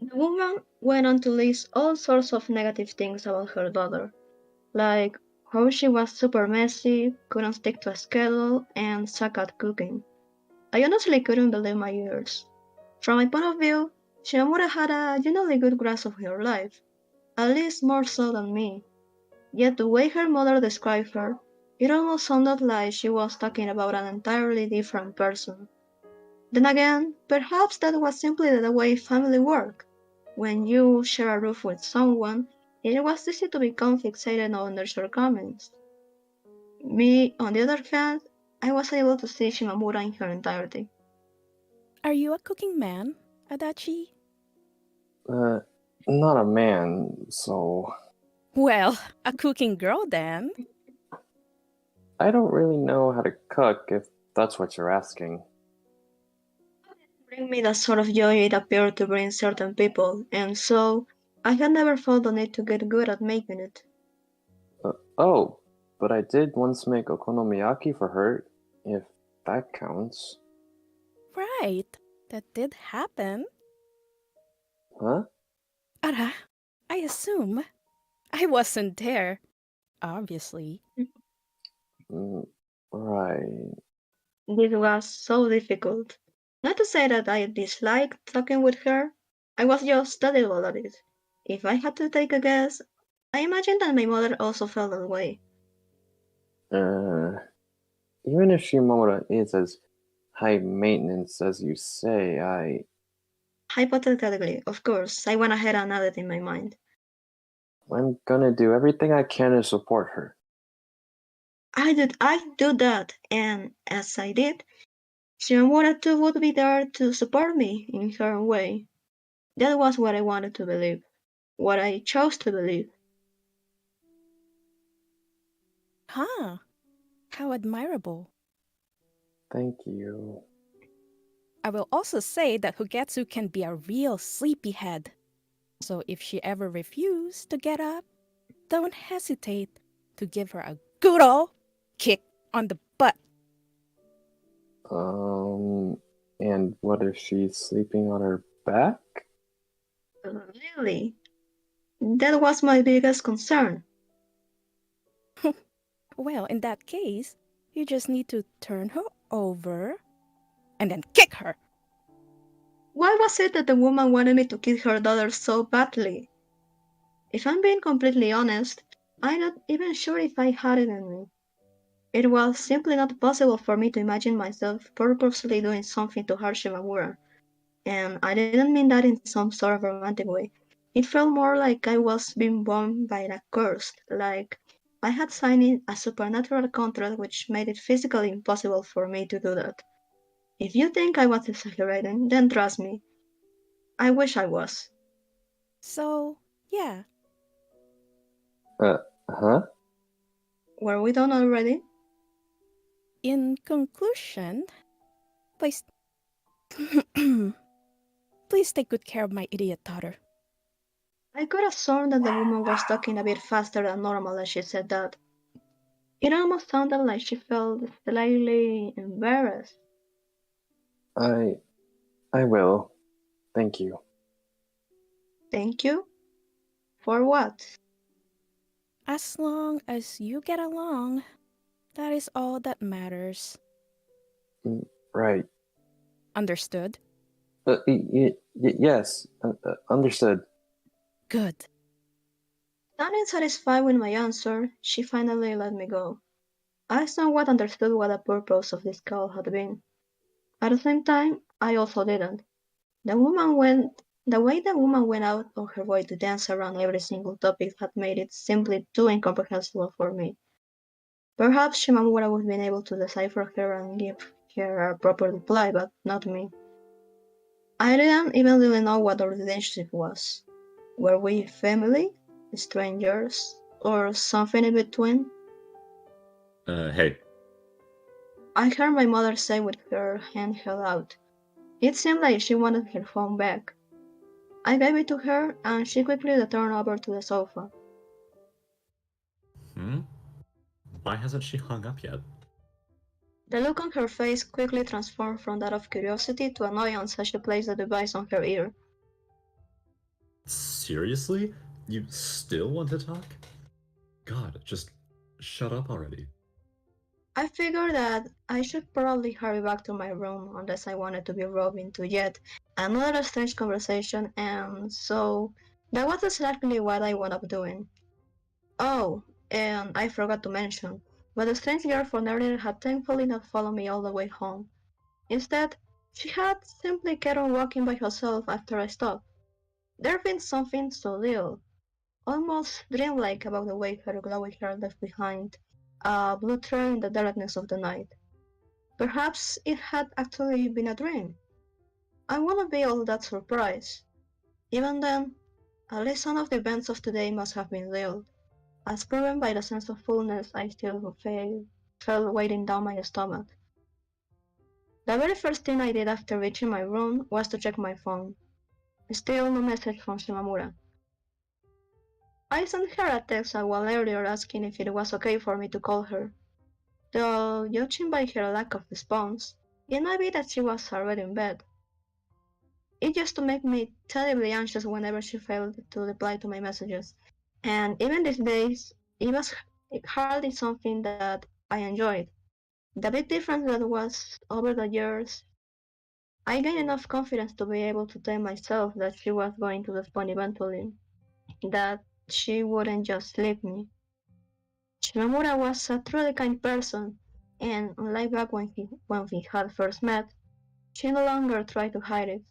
The woman went on to list all sorts of negative things about her daughter, like how she was super messy, couldn't stick to a schedule, and sucked at cooking. I honestly couldn't believe my ears. From my point of view, Shimamura had a genuinely good grasp of her life, at least more so than me. Yet the way her mother described her, it almost sounded like she was talking about an entirely different person. Then again, perhaps that was simply the way family worked. When you share a roof with someone, it was easy to become fixated on their shortcomings. Me, on the other hand, I was able to see Shimamura in her entirety. Are you a cooking man, Adachi? Not a man, so Well, a cooking girl then. I don't really know how to cook, if that's what you're asking. Bring me that sort of joy it appeared to bring certain people, and so I had never felt the need to get good at making it. Oh, but I did once make okonomiyaki for her, if that counts. Right, that did happen. Huh? Ara, I assume. I wasn't there, obviously. Right. This was so difficult. Not to say that I disliked talking with her, I was just terrible at it. If I had to take a guess, I imagine that my mother also felt that way. Even if Shimamura is as high maintenance as you say, Hypothetically, of course, I went ahead and added in my mind. I'm gonna do everything I can to support her. I do that, and as I did, Shimamura too would be there to support me in her own way. That was what I wanted to believe, what I chose to believe. Huh, how admirable. Thank you. I will also say that Hougetsu can be a real sleepyhead. So if she ever refuses to get up, don't hesitate to give her a good old kick on the butt. And what if she's sleeping on her back? Really? That was my biggest concern. Well, in that case, you just need to turn her over and then kick her. Why was it that the woman wanted me to kill her daughter so badly? If I'm being completely honest, I'm not even sure if I had it in me. It was simply not possible for me to imagine myself purposely doing something to hurt Shimamura. And I didn't mean that in some sort of romantic way. It felt more like I was being bound by a curse, like I had signed a supernatural contract which made it physically impossible for me to do that. If you think I was exaggerating, then trust me, I wish I was. So, yeah. Huh? Were we done already? In conclusion, please please take good care of my idiot daughter. I could have sworn that the woman was talking a bit faster than normal as she said that. It almost sounded like she felt slightly embarrassed. I will. Thank you. Thank you? For what? As long as you get along, that is all that matters. Right. Understood? Yes. Understood. Good. Sounding satisfied with my answer, she finally let me go. I somewhat understood what the purpose of this call had been. At the same time, I also didn't. The way the woman went out of her way to dance around every single topic had made it simply too incomprehensible for me. Perhaps Shimamura would have been able to decipher her and give her a proper reply, but not me. I didn't even really know what our relationship was. Were we family, strangers, or something in between? Hey. I heard my mother say with her hand held out, It seemed like she wanted her phone back. I gave it to her and she quickly returned over to the sofa. Why hasn't she hung up yet? The look on her face quickly transformed from that of curiosity to annoyance as she placed the device on her ear. Seriously? You still want to talk? God, just shut up already. I figured that I should probably hurry back to my room unless I wanted to be roped into yet another strange conversation, and so that was exactly what I wound up doing. Oh, and I forgot to mention, but the strange girl from earlier had thankfully not followed me all the way home. Instead, she had simply kept on walking by herself after I stopped. There'd been something so little, almost dreamlike about the way her glowy hair left behind a blue trail in the darkness of the night. Perhaps it had actually been a dream. I wouldn't be all that surprised. Even then, at least some of the events of today must have been real, as proven by the sense of fullness I still felt weighing down my stomach. The very first thing I did after reaching my room was to check my phone. Still no message from Shimamura. I sent her a text a while earlier asking if it was okay for me to call her, though judging by her lack of response, it might be that she was already in bed. It used to make me terribly anxious whenever she failed to reply to my messages, and even these days, it was hardly something that I enjoyed. The big difference that was over the years, I gained enough confidence to be able to tell myself that she was going to respond eventually, that she wouldn't just leave me. Shimamura was a truly kind person, and unlike back when we had first met, she no longer tried to hide it.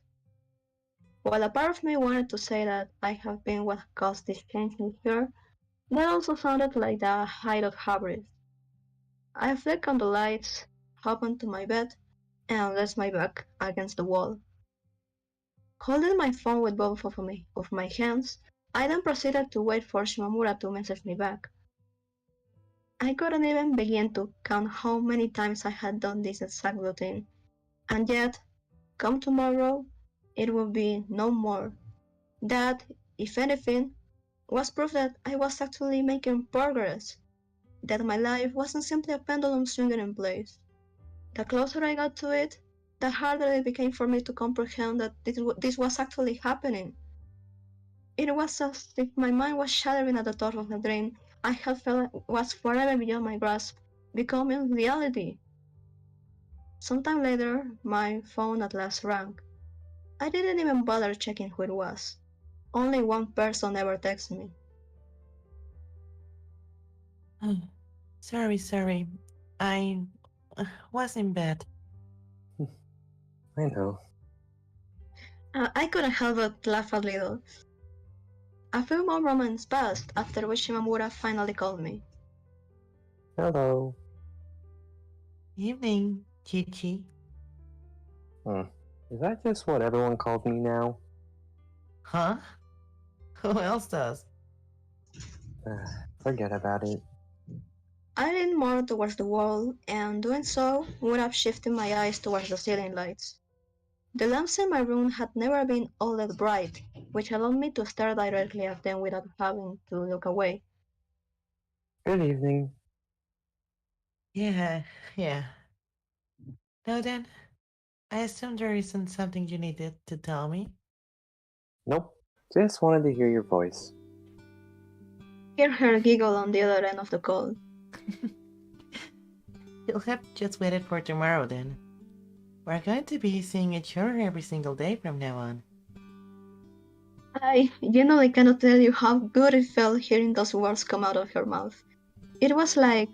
While a part of me wanted to say that I have been what caused this change in her, that also sounded like the height of hubris. I flicked on the lights, hopped onto my bed, and rested my back against the wall. Holding my phone with both of my hands, I then proceeded to wait for Shimamura to message me back. I couldn't even begin to count how many times I had done this exact routine, and yet, come tomorrow, it would be no more. That, if anything, was proof that I was actually making progress, that my life wasn't simply a pendulum swinging in place. The closer I got to it, the harder it became for me to comprehend that this was actually happening. It was as if my mind was shattering at the thought of the dream I had felt was forever beyond my grasp, becoming reality. Sometime later, my phone at last rang. I didn't even bother checking who it was. Only one person ever texted me. Sorry. I was in bed. I know. I couldn't help but laugh a little. A few more moments passed, after which Shimamura finally called me. Hello. Evening, Chichi. Is that just what everyone calls me now? Huh? Who else does? Forget about it. I leaned more towards the wall, and doing so would have shifted my eyes towards the ceiling lights. The lamps in my room had never been all that bright, which allowed me to stare directly at them without having to look away. Good evening. Yeah. Now then, I assume there isn't something you needed to tell me? Nope. Just wanted to hear your voice. Hear her giggle on the other end of the call. You'll have just waited for tomorrow then. We're going to be seeing each other every single day from now on. I cannot tell you how good it felt hearing those words come out of her mouth. It was like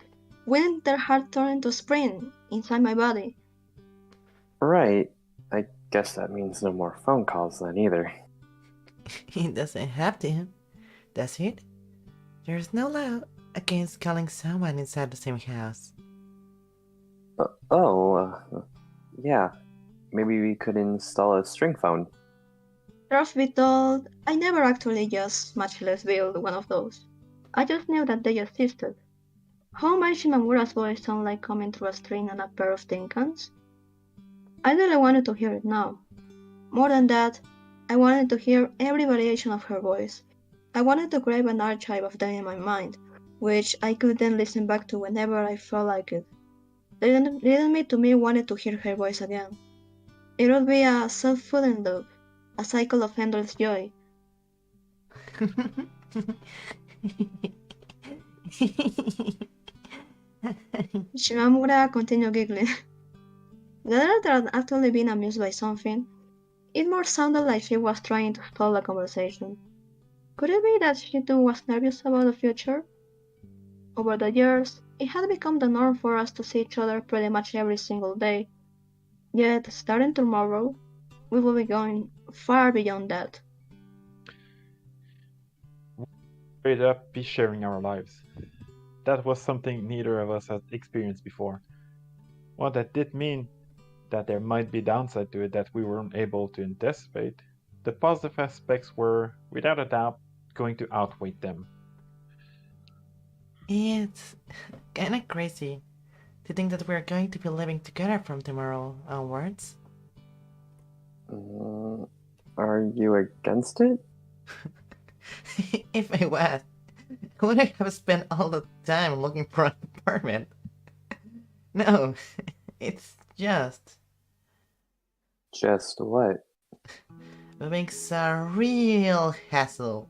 winter had turned into spring inside my body. Right. I guess that means no more phone calls then either. It doesn't have to, does it? There's no law against calling someone inside the same house. Yeah. Maybe we could install a string phone. Truth be told, I never actually used, much less build one of those. I just knew that they existed. How might Shimamura's voice sound like coming through a string and a pair of tin cans? I really wanted to hear it now. More than that, I wanted to hear every variation of her voice. I wanted to create an archive of them in my mind, which I could then listen back to whenever I felt like it. Leading me to me wanted to hear her voice again. It would be a self-fulfilling loop, a cycle of endless joy. Shimamura continued giggling. Rather than actually being amused by something, it more sounded like she was trying to stall the conversation. Could it be that she too was nervous about the future? Over the years, it had become the norm for us to see each other pretty much every single day. Yet, starting tomorrow, we will be going far beyond that. Straight up be sharing our lives. That was something neither of us had experienced before. While that did mean that there might be downside to it that we weren't able to anticipate, the positive aspects were, without a doubt, going to outweigh them. It's kinda crazy to think that we're going to be living together from tomorrow onwards. Are you against it? If I was, would I have spent all the time looking for an apartment? No, it's just Just what? it makes a real hassle.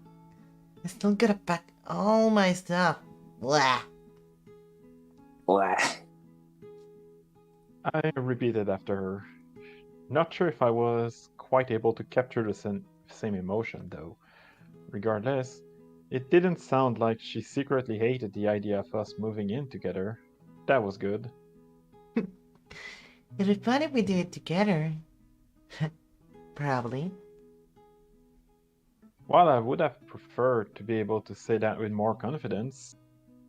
I still gotta pack all my stuff. Blah. Blah. I repeated after her. Not sure if I was quite able to capture the same emotion, though. Regardless, it didn't sound like she secretly hated the idea of us moving in together. That was good. It'd be fun if we do it together. Probably. While I would have preferred to be able to say that with more confidence,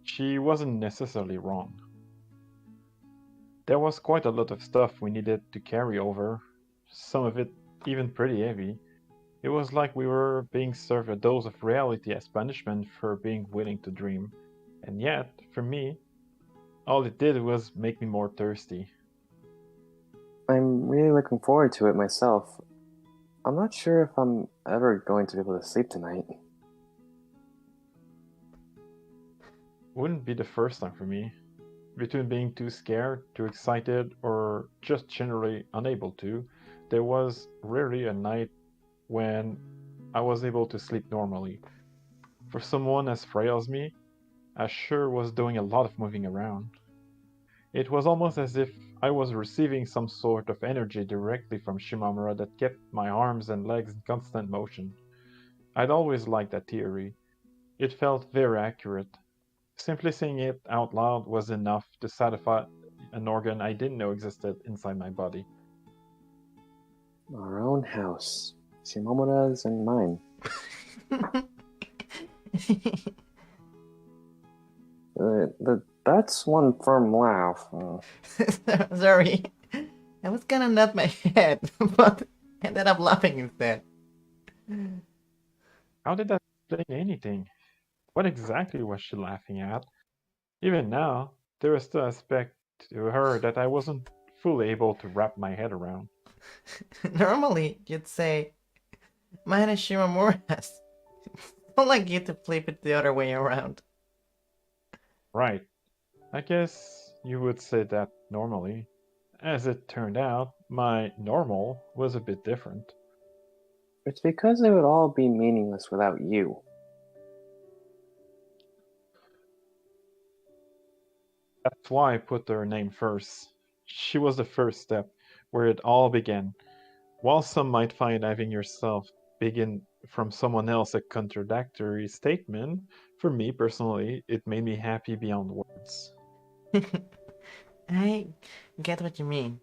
she wasn't necessarily wrong. There was quite a lot of stuff we needed to carry over, some of it even pretty heavy. It was like we were being served a dose of reality as punishment for being willing to dream. And yet, for me, all it did was make me more thirsty. I'm really looking forward to it myself. I'm not sure if I'm ever going to be able to sleep tonight. Wouldn't be the first time for me. Between being too scared, too excited, or just generally unable to, there was rarely a night when I was able to sleep normally. For someone as frail as me, I sure was doing a lot of moving around. It was almost as if I was receiving some sort of energy directly from Shimamura that kept my arms and legs in constant motion. I'd always liked that theory. It felt very accurate. Simply saying it out loud was enough to satisfy an organ I didn't know existed inside my body. Our own house. Shimamura's and mine. That's one firm laugh. Sorry. I was gonna nod my head, but ended up laughing instead. How did that explain anything? What exactly was she laughing at? Even now, there was still an aspect to her that I wasn't fully able to wrap my head around. Normally, you'd say, mine is Shimamura's. Don't like you to flip it the other way around. Right. I guess you would say that normally. As it turned out, my normal was a bit different. It's because it would all be meaningless without you. That's why I put her name first. She was the first step, where it all began. While some might find having yourself begin from someone else a contradictory statement, for me personally, it made me happy beyond words. I get what you mean.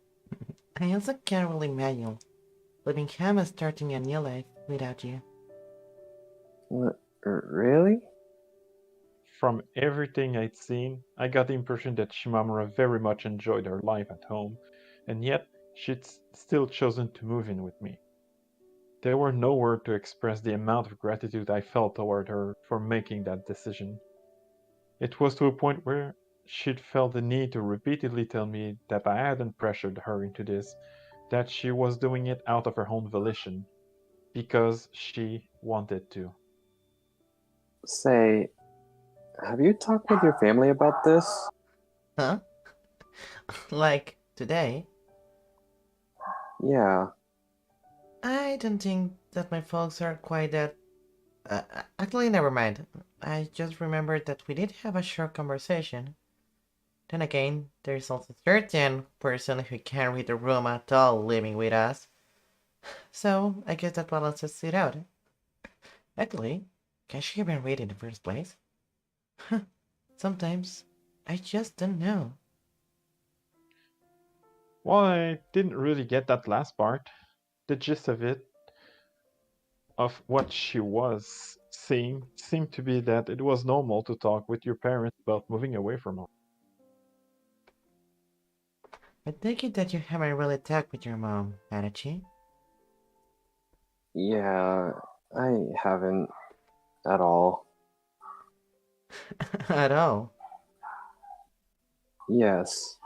I also can't really imagine living home and starting a new life without you. Really? From everything I'd seen, I got the impression that Shimamura very much enjoyed her life at home, and yet she'd still chosen to move in with me. There were no words to express the amount of gratitude I felt toward her for making that decision. It was to a point where she'd felt the need to repeatedly tell me that I hadn't pressured her into this, that she was doing it out of her own volition, because she wanted to. Say, have you talked with your family about this? Huh? Like today? Yeah. I don't think that my folks are quite that. Actually, never mind. I just remembered that we did have a short conversation. Then again, there's also a certain person who can't read the room at all living with us. So I guess that balances it out. Actually, can she even read in the first place? Sometimes I just don't know. Well, I didn't really get that last part. The gist of it, of what she was saying, seemed to be that it was normal to talk with your parents about moving away from home. I take it that you haven't really talked with your mom, Adachi. Yeah, I haven't at all. At all. Yes.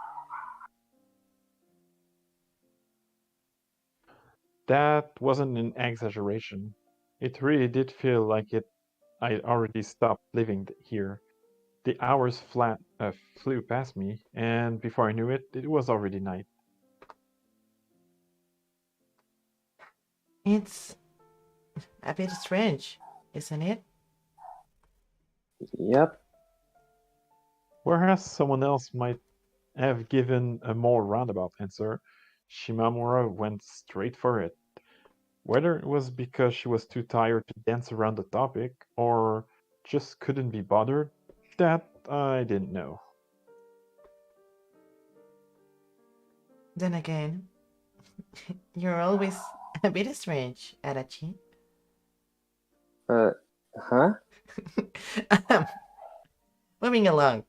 That wasn't an exaggeration. It really did feel like I'd already stopped living here. The hours flew past me, and before I knew it, it was already night. It's a bit strange, isn't it? Yep. Whereas someone else might have given a more roundabout answer, Shimamura went straight for it. Whether it was because she was too tired to dance around the topic, or just couldn't be bothered, that I didn't know. Then again, you're always a bit strange, Adachi. Huh? Moving along.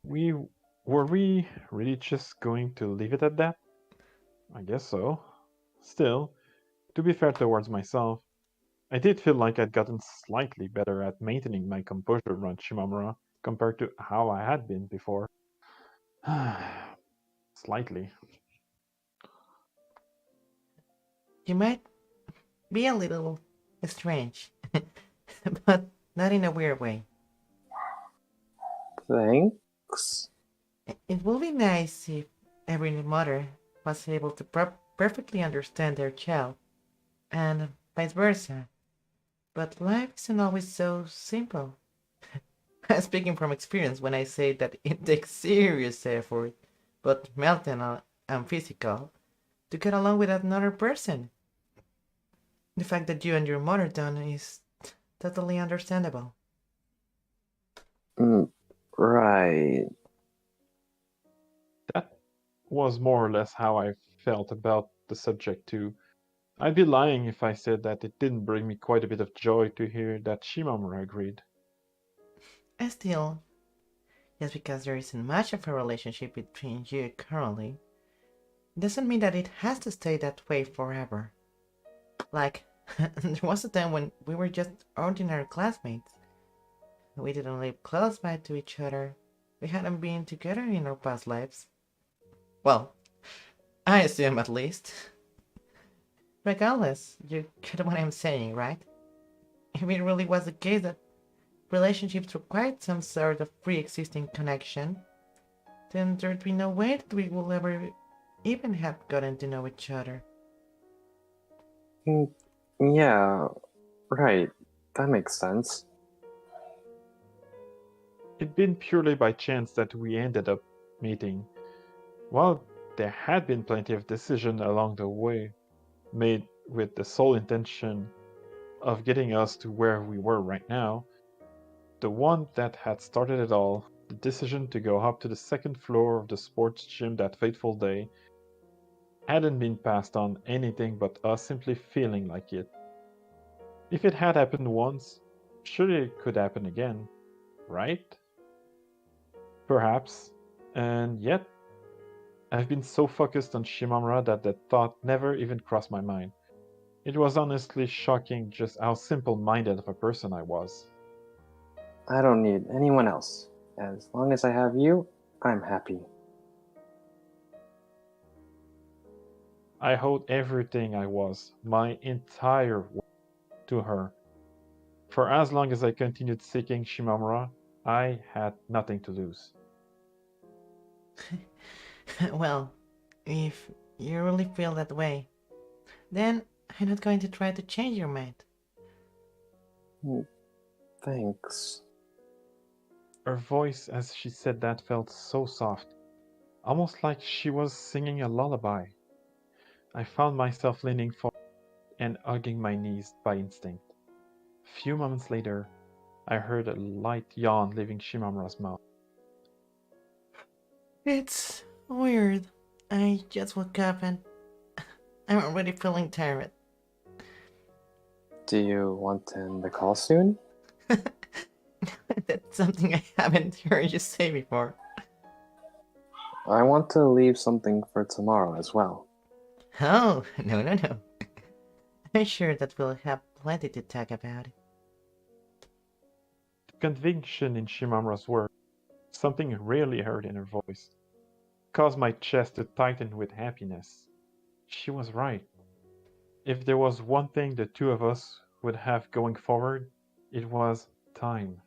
Were we really just going to leave it at that? I guess so. Still, to be fair towards myself, I did feel like I'd gotten slightly better at maintaining my composure around Shimamura compared to how I had been before. Slightly. You might be a little strange, but not in a weird way. Thanks. It would be nice if every mother was able to perfectly understand their child, and vice versa. But life isn't always so simple. I'm speaking from experience when I say that it takes serious effort, both mental and physical, to get along with another person. The fact that you and your mother don't is totally understandable. Right. That was more or less how I felt about the subject too. I'd be lying if I said that it didn't bring me quite a bit of joy to hear that Shimamura agreed. And still, just because there isn't much of a relationship between you currently, doesn't mean that it has to stay that way forever. Like, there was a time when we were just ordinary classmates. We didn't live close by to each other. We hadn't been together in our past lives. Well, I assume at least. Regardless, you get what I'm saying, right? If it really was the case that relationships required some sort of pre-existing connection, then there'd be no way that we will ever even have gotten to know each other. Yeah, right. That makes sense. It'd been purely by chance that we ended up meeting. While there had been plenty of decisions along the way, made with the sole intention of getting us to where we were right now, the one that had started it all, the decision to go up to the second floor of the sports gym that fateful day, hadn't been passed on anything but us simply feeling like it. If it had happened once, surely it could happen again, right? Perhaps. And yet, I've been so focused on Shimamura that thought never even crossed my mind. It was honestly shocking just how simple-minded of a person I was. I don't need anyone else. As long as I have you, I'm happy. I owed everything I was, my entire world, to her. For as long as I continued seeking Shimamura, I had nothing to lose. Well, if you really feel that way, then I'm not going to try to change your mind. Thanks. Her voice as she said that felt so soft, almost like she was singing a lullaby. I found myself leaning forward and hugging my knees by instinct. A few moments later, I heard a light yawn leaving Shimamura's mouth. It's weird. I just woke up and I'm already feeling tired. Do you want to end the call soon? That's something I haven't heard you say before. I want to leave something for tomorrow as well. Oh, no. I'm sure that we'll have plenty to talk about. The conviction in Shimamura's words, something rarely heard in her voice, caused my chest to tighten with happiness. She was right. If there was one thing the two of us would have going forward, it was time.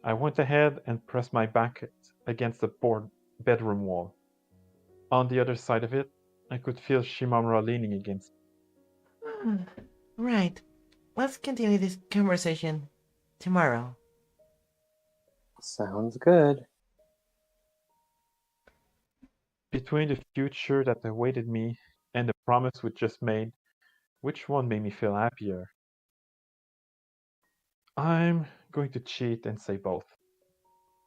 I went ahead and pressed my back against the bedroom wall. On the other side of it, I could feel Shimamura leaning against me. Right. Let's continue this conversation tomorrow. Sounds good. Between the future that awaited me and the promise we just made, which one made me feel happier? I'm going to cheat and say both.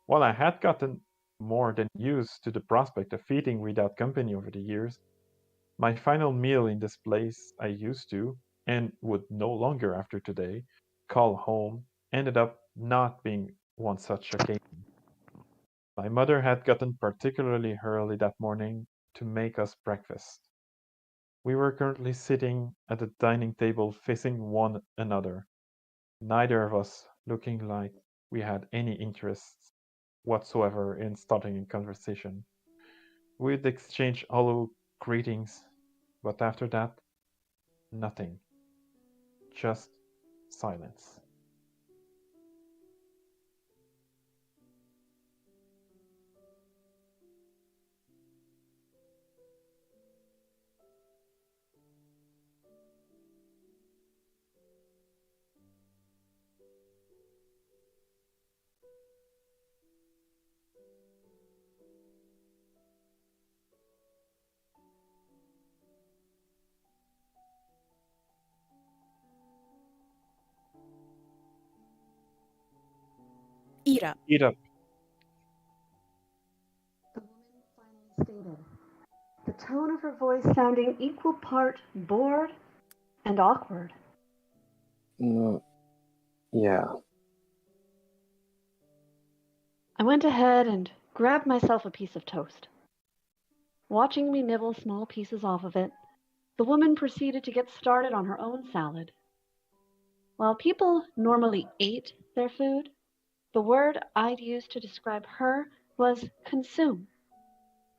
While I had gotten more than used to the prospect of eating without company over the years, my final meal in this place I used to, and would no longer after today, call home, ended up not being one such occasion. My mother had gotten particularly early that morning to make us breakfast. We were currently sitting at the dining table facing one another, neither of us looking like we had any interest whatsoever in starting a conversation. We'd exchange hollow greetings, but after that, nothing. Just silence. Eat up. Eat up. The woman finally stated, the tone of her voice sounding equal part bored and awkward. Yeah. I went ahead and grabbed myself a piece of toast. Watching me nibble small pieces off of it, the woman proceeded to get started on her own salad. While people normally ate their food, the word I'd use to describe her was consume.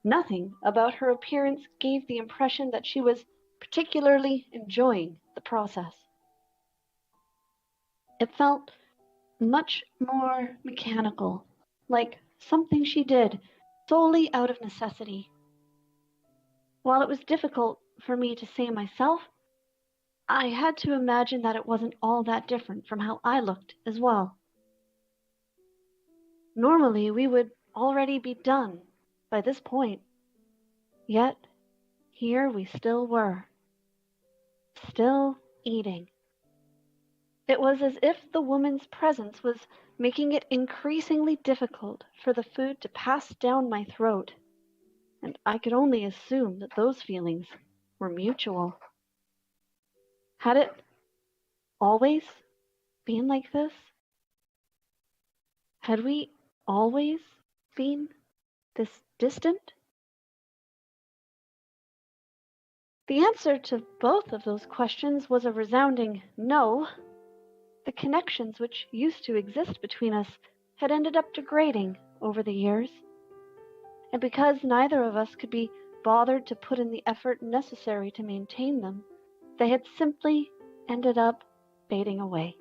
Nothing about her appearance gave the impression that she was particularly enjoying the process. It felt much more mechanical, like something she did solely out of necessity. While it was difficult for me to say myself, I had to imagine that it wasn't all that different from how I looked as well. Normally, we would already be done by this point. Yet, here we still were. Still eating. It was as if the woman's presence was making it increasingly difficult for the food to pass down my throat, and I could only assume that those feelings were mutual. Had it always been like this? Had we always been this distant? The answer to both of those questions was a resounding no. The connections which used to exist between us had ended up degrading over the years. And because neither of us could be bothered to put in the effort necessary to maintain them, they had simply ended up fading away.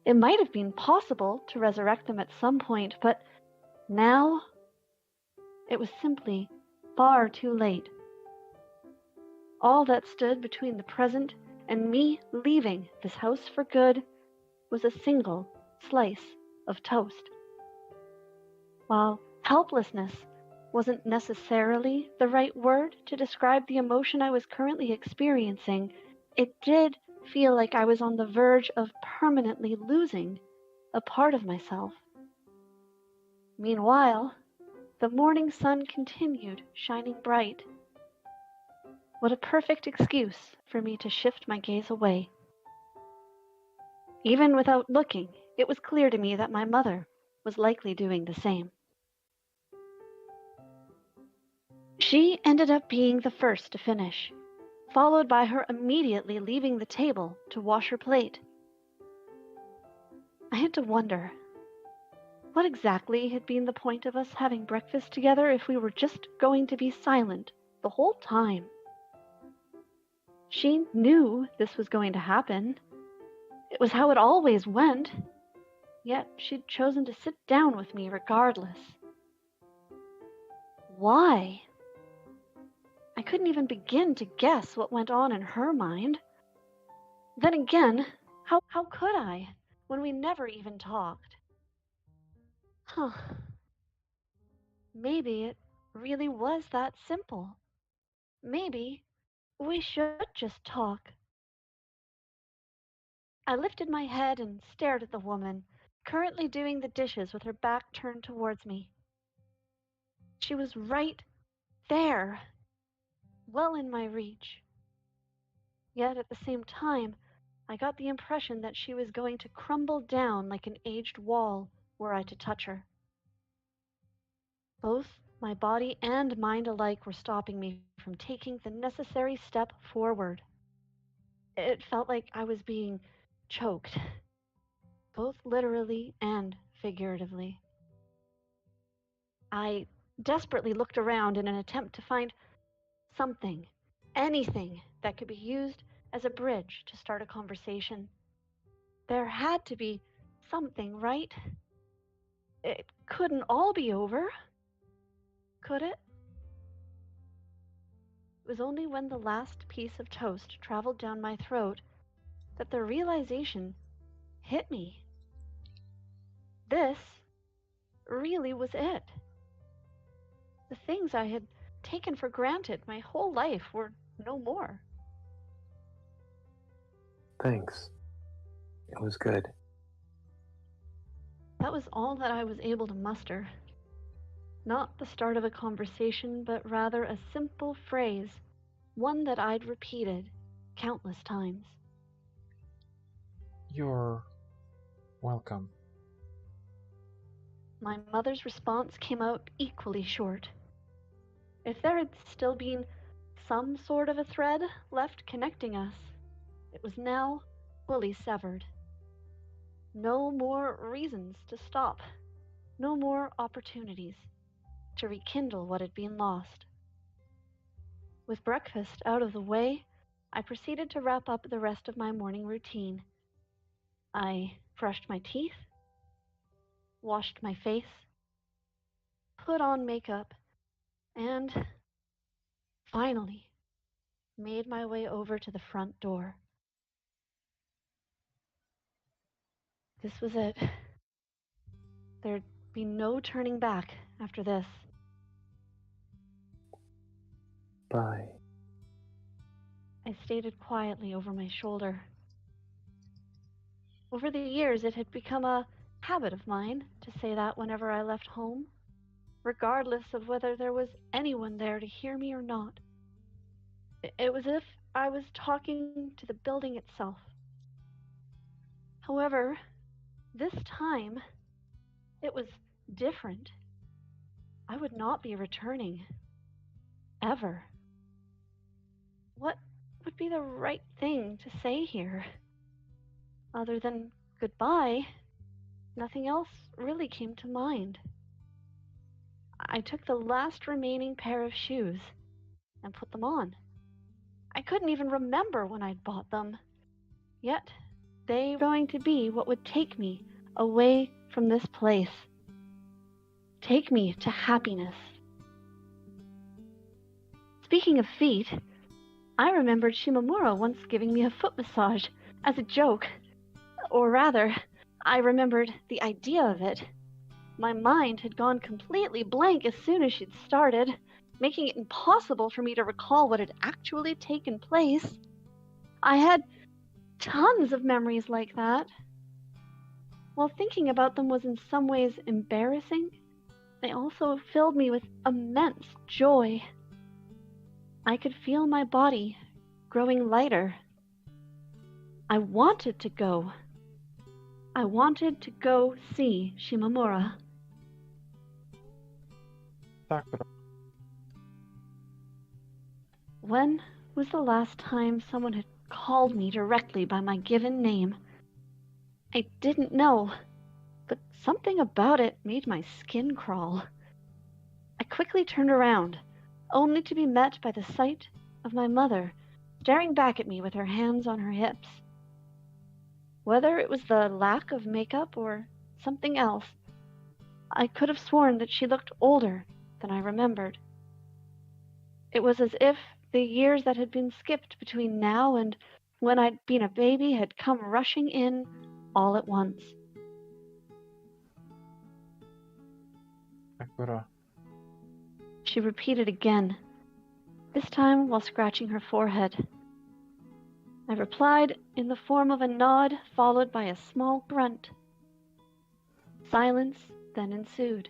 It might have been possible to resurrect them at some point, but now it was simply far too late. All that stood between the present and me leaving this house for good was a single slice of toast. While helplessness wasn't necessarily the right word to describe the emotion I was currently experiencing, it did feel like I was on the verge of permanently losing a part of myself. Meanwhile, the morning sun continued shining bright. What a perfect excuse for me to shift my gaze away. Even without looking, it was clear to me that my mother was likely doing the same. She ended up being the first to finish, followed by her immediately leaving the table to wash her plate. I had to wonder, what exactly had been the point of us having breakfast together if we were just going to be silent the whole time? She knew this was going to happen. It was how it always went. Yet she'd chosen to sit down with me regardless. Why? I couldn't even begin to guess what went on in her mind. Then again, how could I, when we never even talked? Maybe it really was that simple. Maybe we should just talk. I lifted my head and stared at the woman, currently doing the dishes with her back turned towards me. She was right there, well in my reach. Yet at the same time, I got the impression that she was going to crumble down like an aged wall were I to touch her. Both my body and mind alike were stopping me from taking the necessary step forward. It felt like I was being choked, both literally and figuratively. I desperately looked around in an attempt to find something, anything that could be used as a bridge to start a conversation. There had to be something, right? It couldn't all be over, could it? It was only when the last piece of toast traveled down my throat that the realization hit me. This really was it. The things I had taken for granted my whole life were no more. Thanks. It was good. That was all that I was able to muster. Not the start of a conversation, but rather a simple phrase, one that I'd repeated countless times. You're welcome. My mother's response came out equally short. If there had still been some sort of a thread left connecting us, it was now fully severed. No more reasons to stop. No more opportunities to rekindle what had been lost. With breakfast out of the way, I proceeded to wrap up the rest of my morning routine. I brushed my teeth, washed my face, put on makeup, and finally made my way over to the front door. This was it. There'd be no turning back after this. Bye. I stated quietly over my shoulder. Over the years, it had become a habit of mine to say that whenever I left home, regardless of whether there was anyone there to hear me or not. It was as if I was talking to the building itself. However, this time, it was different. I would not be returning. Ever. What would be the right thing to say here? Other than goodbye, nothing else really came to mind. I took the last remaining pair of shoes and put them on. I couldn't even remember when I'd bought them. Yet, they were going to be what would take me away from this place. Take me to happiness. Speaking of feet, I remembered Shimamura once giving me a foot massage as a joke. Or rather, I remembered the idea of it. My mind had gone completely blank as soon as she'd started, making it impossible for me to recall what had actually taken place. I had tons of memories like that. While thinking about them was in some ways embarrassing, they also filled me with immense joy. I could feel my body growing lighter. I wanted to go. I wanted to go see Shimamura. Sakura. When was the last time someone had called me directly by my given name? I didn't know, but something about it made my skin crawl. I quickly turned around, only to be met by the sight of my mother, staring back at me with her hands on her hips. Whether it was the lack of makeup or something else, I could have sworn that she looked older than I remembered. It was as if the years that had been skipped between now and when I'd been a baby had come rushing in all at once. Sakura. She repeated again, this time while scratching her forehead. I replied in the form of a nod followed by a small grunt. Silence then ensued.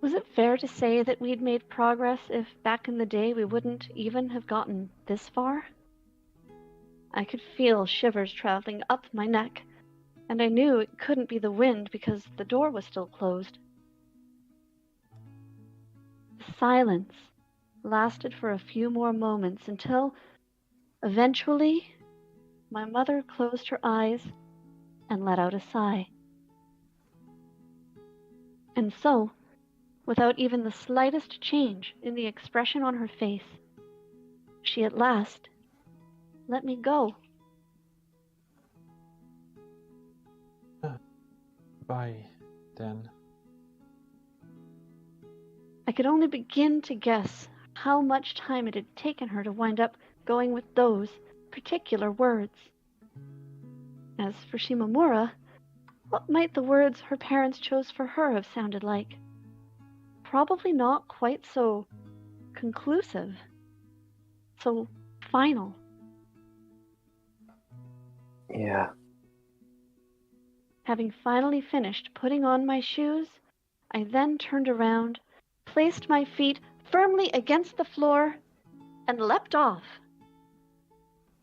Was it fair to say that we'd made progress if back in the day we wouldn't even have gotten this far? I could feel shivers traveling up my neck, and I knew it couldn't be the wind because the door was still closed. The silence lasted for a few more moments until, eventually, my mother closed her eyes and let out a sigh. And so, without even the slightest change in the expression on her face, she at last let me go. Bye, then. I could only begin to guess how much time it had taken her to wind up going with those particular words. As for Shimamura, what might the words her parents chose for her have sounded like? Probably not quite so conclusive, so final. Yeah. Having finally finished putting on my shoes, I then turned around, placed my feet firmly against the floor, and leapt off.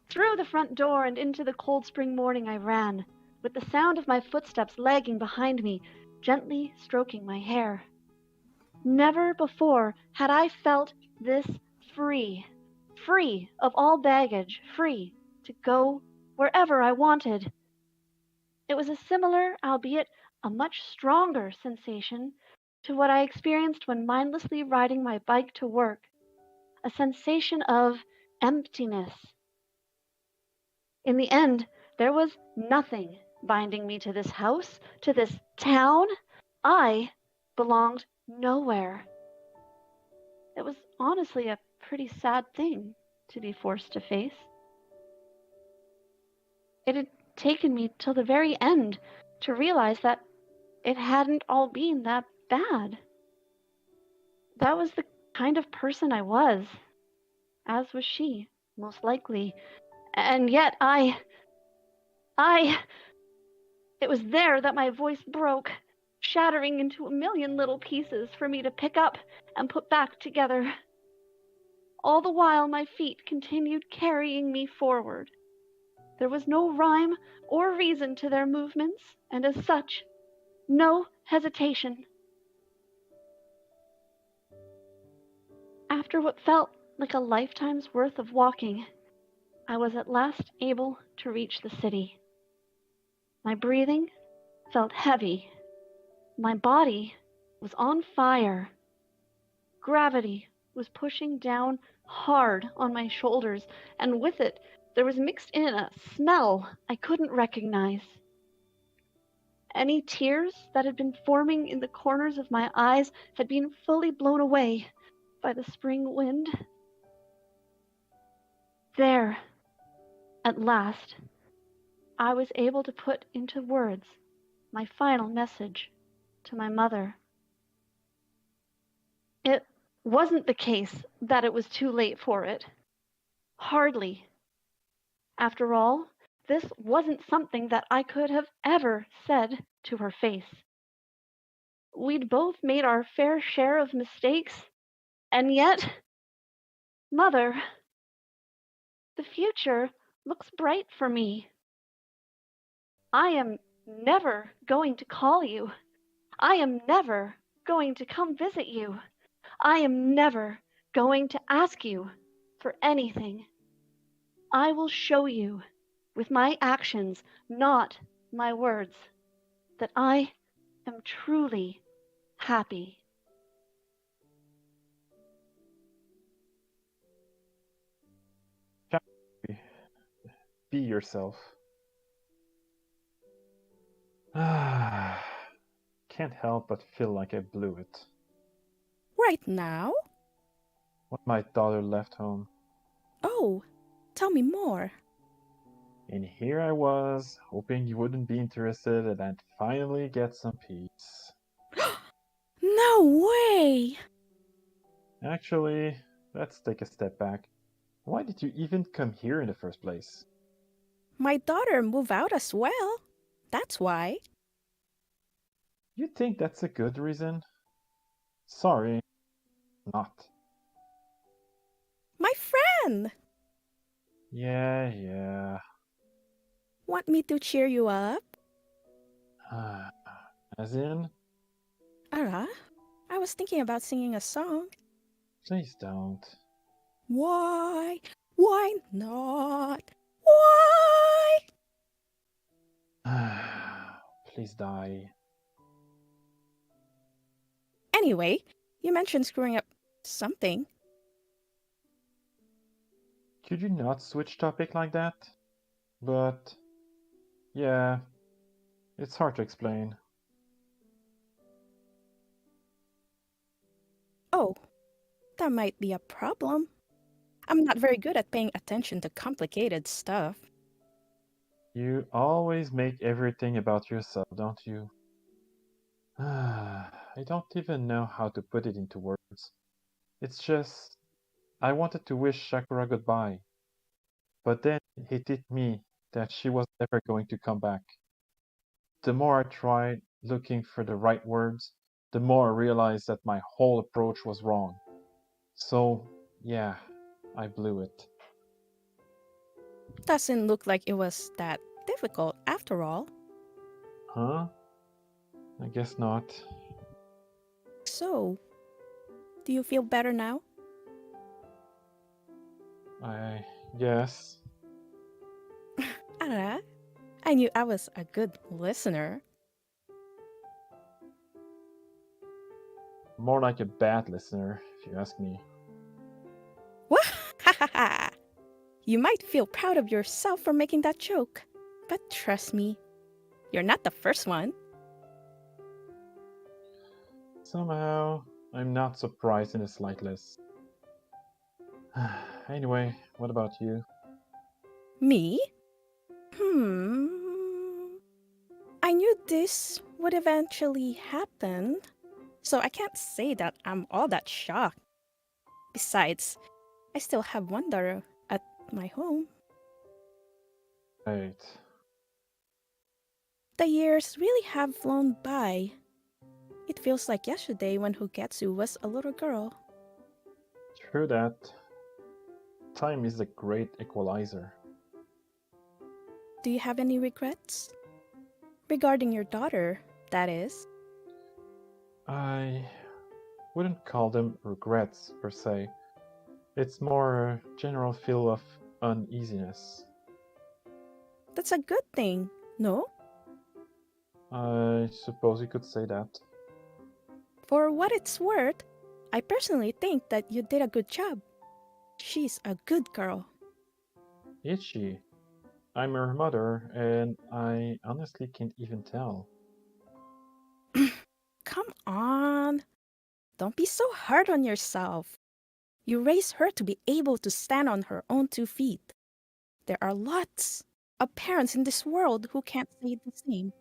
Through the front door and into the cold spring morning I ran, with the sound of my footsteps lagging behind me, gently stroking my hair. Never before had I felt this free of all baggage, free to go wherever I wanted. It was a similar, albeit a much stronger sensation to what I experienced when mindlessly riding my bike to work, a sensation of emptiness. In the end, there was nothing binding me to this house, to this town. I belonged nowhere. It was honestly a pretty sad thing to be forced to face. It had taken me till the very end to realize that it hadn't all been that bad. That was the kind of person I was, as was she, most likely. And yet it was there that my voice broke, shattering into a million little pieces for me to pick up and put back together. All the while my feet continued carrying me forward. There was no rhyme or reason to their movements, and as such, no hesitation. After what felt like a lifetime's worth of walking, I was at last able to reach the city. My breathing felt heavy, My body was on fire. Gravity was pushing down hard on my shoulders, and with it, there was mixed in a smell I couldn't recognize. Any tears that had been forming in the corners of my eyes had been fully blown away by the spring wind. There, at last, I was able to put into words my final message to my mother. It wasn't the case that it was too late for it. Hardly. After all, this wasn't something that I could have ever said to her face. We'd both made our fair share of mistakes, and yet, Mother, the future looks bright for me. I am never going to call you. I am never going to come visit you. I am never going to ask you for anything. I will show you with my actions, not my words, that I am truly happy. Be yourself. Can't help but feel like I blew it. Right now? When my daughter left home, Oh, tell me more. and here I was, hoping you wouldn't be interested and I'd finally get some peace. No way! Actually, let's take a step back. Why did you even come here in the first place? My daughter moved out as well. That's why. You think that's a good reason? Sorry, not. My friend! Yeah. Want me to cheer you up? As in? Ara, I was thinking about singing a song. Please don't. Why? Why not? Why? Please die. Anyway, you mentioned screwing up something. Could you not switch topic like that? But, yeah, it's hard to explain. Oh, that might be a problem. I'm not very good at paying attention to complicated stuff. You always make everything about yourself, don't you? I don't even know how to put it into words. It's just, I wanted to wish Sakura goodbye. But then it hit me that she was never going to come back. The more I tried looking for the right words, the more I realized that my whole approach was wrong. So, yeah, I blew it. Doesn't look like it was that difficult after all. Huh? I guess not. So, do you feel better now? I guess. Ara, I knew I was a good listener. More like a bad listener, if you ask me. What? You might feel proud of yourself for making that joke, but trust me, you're not the first one. Somehow, I'm not surprised in the slightest. Anyway, what about you? Me? I knew this would eventually happen, so I can't say that I'm all that shocked. Besides, I still have one daughter at my home. Right. The years really have flown by. It feels like yesterday when Hougetsu was a little girl. True that. Time is the great equalizer. Do you have any regrets? Regarding your daughter, that is. I wouldn't call them regrets, per se. It's more a general feel of uneasiness. That's a good thing, no? I suppose you could say that. For what it's worth, I personally think that you did a good job. She's a good girl. Is she? I'm her mother, and I honestly can't even tell. Come on. Don't be so hard on yourself. You raised her to be able to stand on her own 2 feet. There are lots of parents in this world who can't say the same.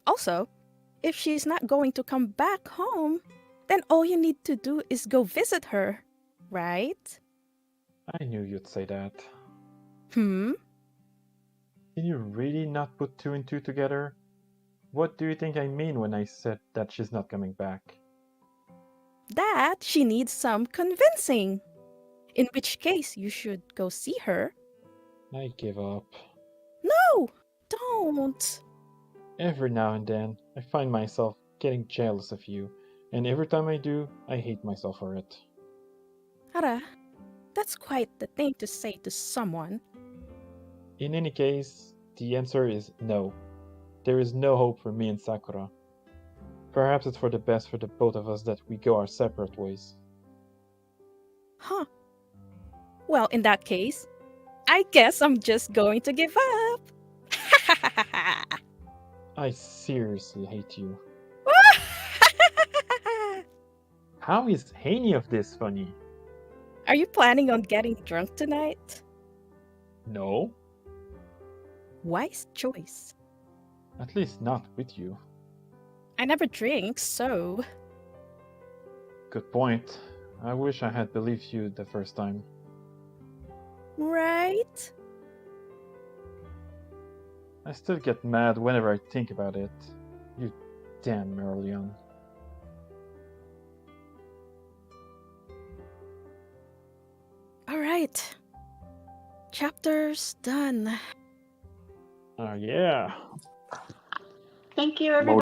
Also, if she's not going to come back home, then all you need to do is go visit her, right? I knew you'd say that. Hmm? Can you really not put 2 and 2 together? What do you think I mean when I said that she's not coming back? That she needs some convincing. In which case, you should go see her. I give up. No! Don't! Every now and then, I find myself getting jealous of you, and every time I do, I hate myself for it. Ara, that's quite the thing to say to someone. In any case, the answer is no. There is no hope for me and Sakura. Perhaps it's for the best for the both of us that we go our separate ways. Huh. Well, in that case, I guess I'm just going to give up. I seriously hate you. How is any of this funny? Are you planning on getting drunk tonight? No, Wise choice. at least not with you. I never drink, so. Good point. I wish I had believed you the first time. Right? I still get mad whenever I think about it. You damn Merlion. Alright. Chapter's done. Yeah. Thank you, everybody.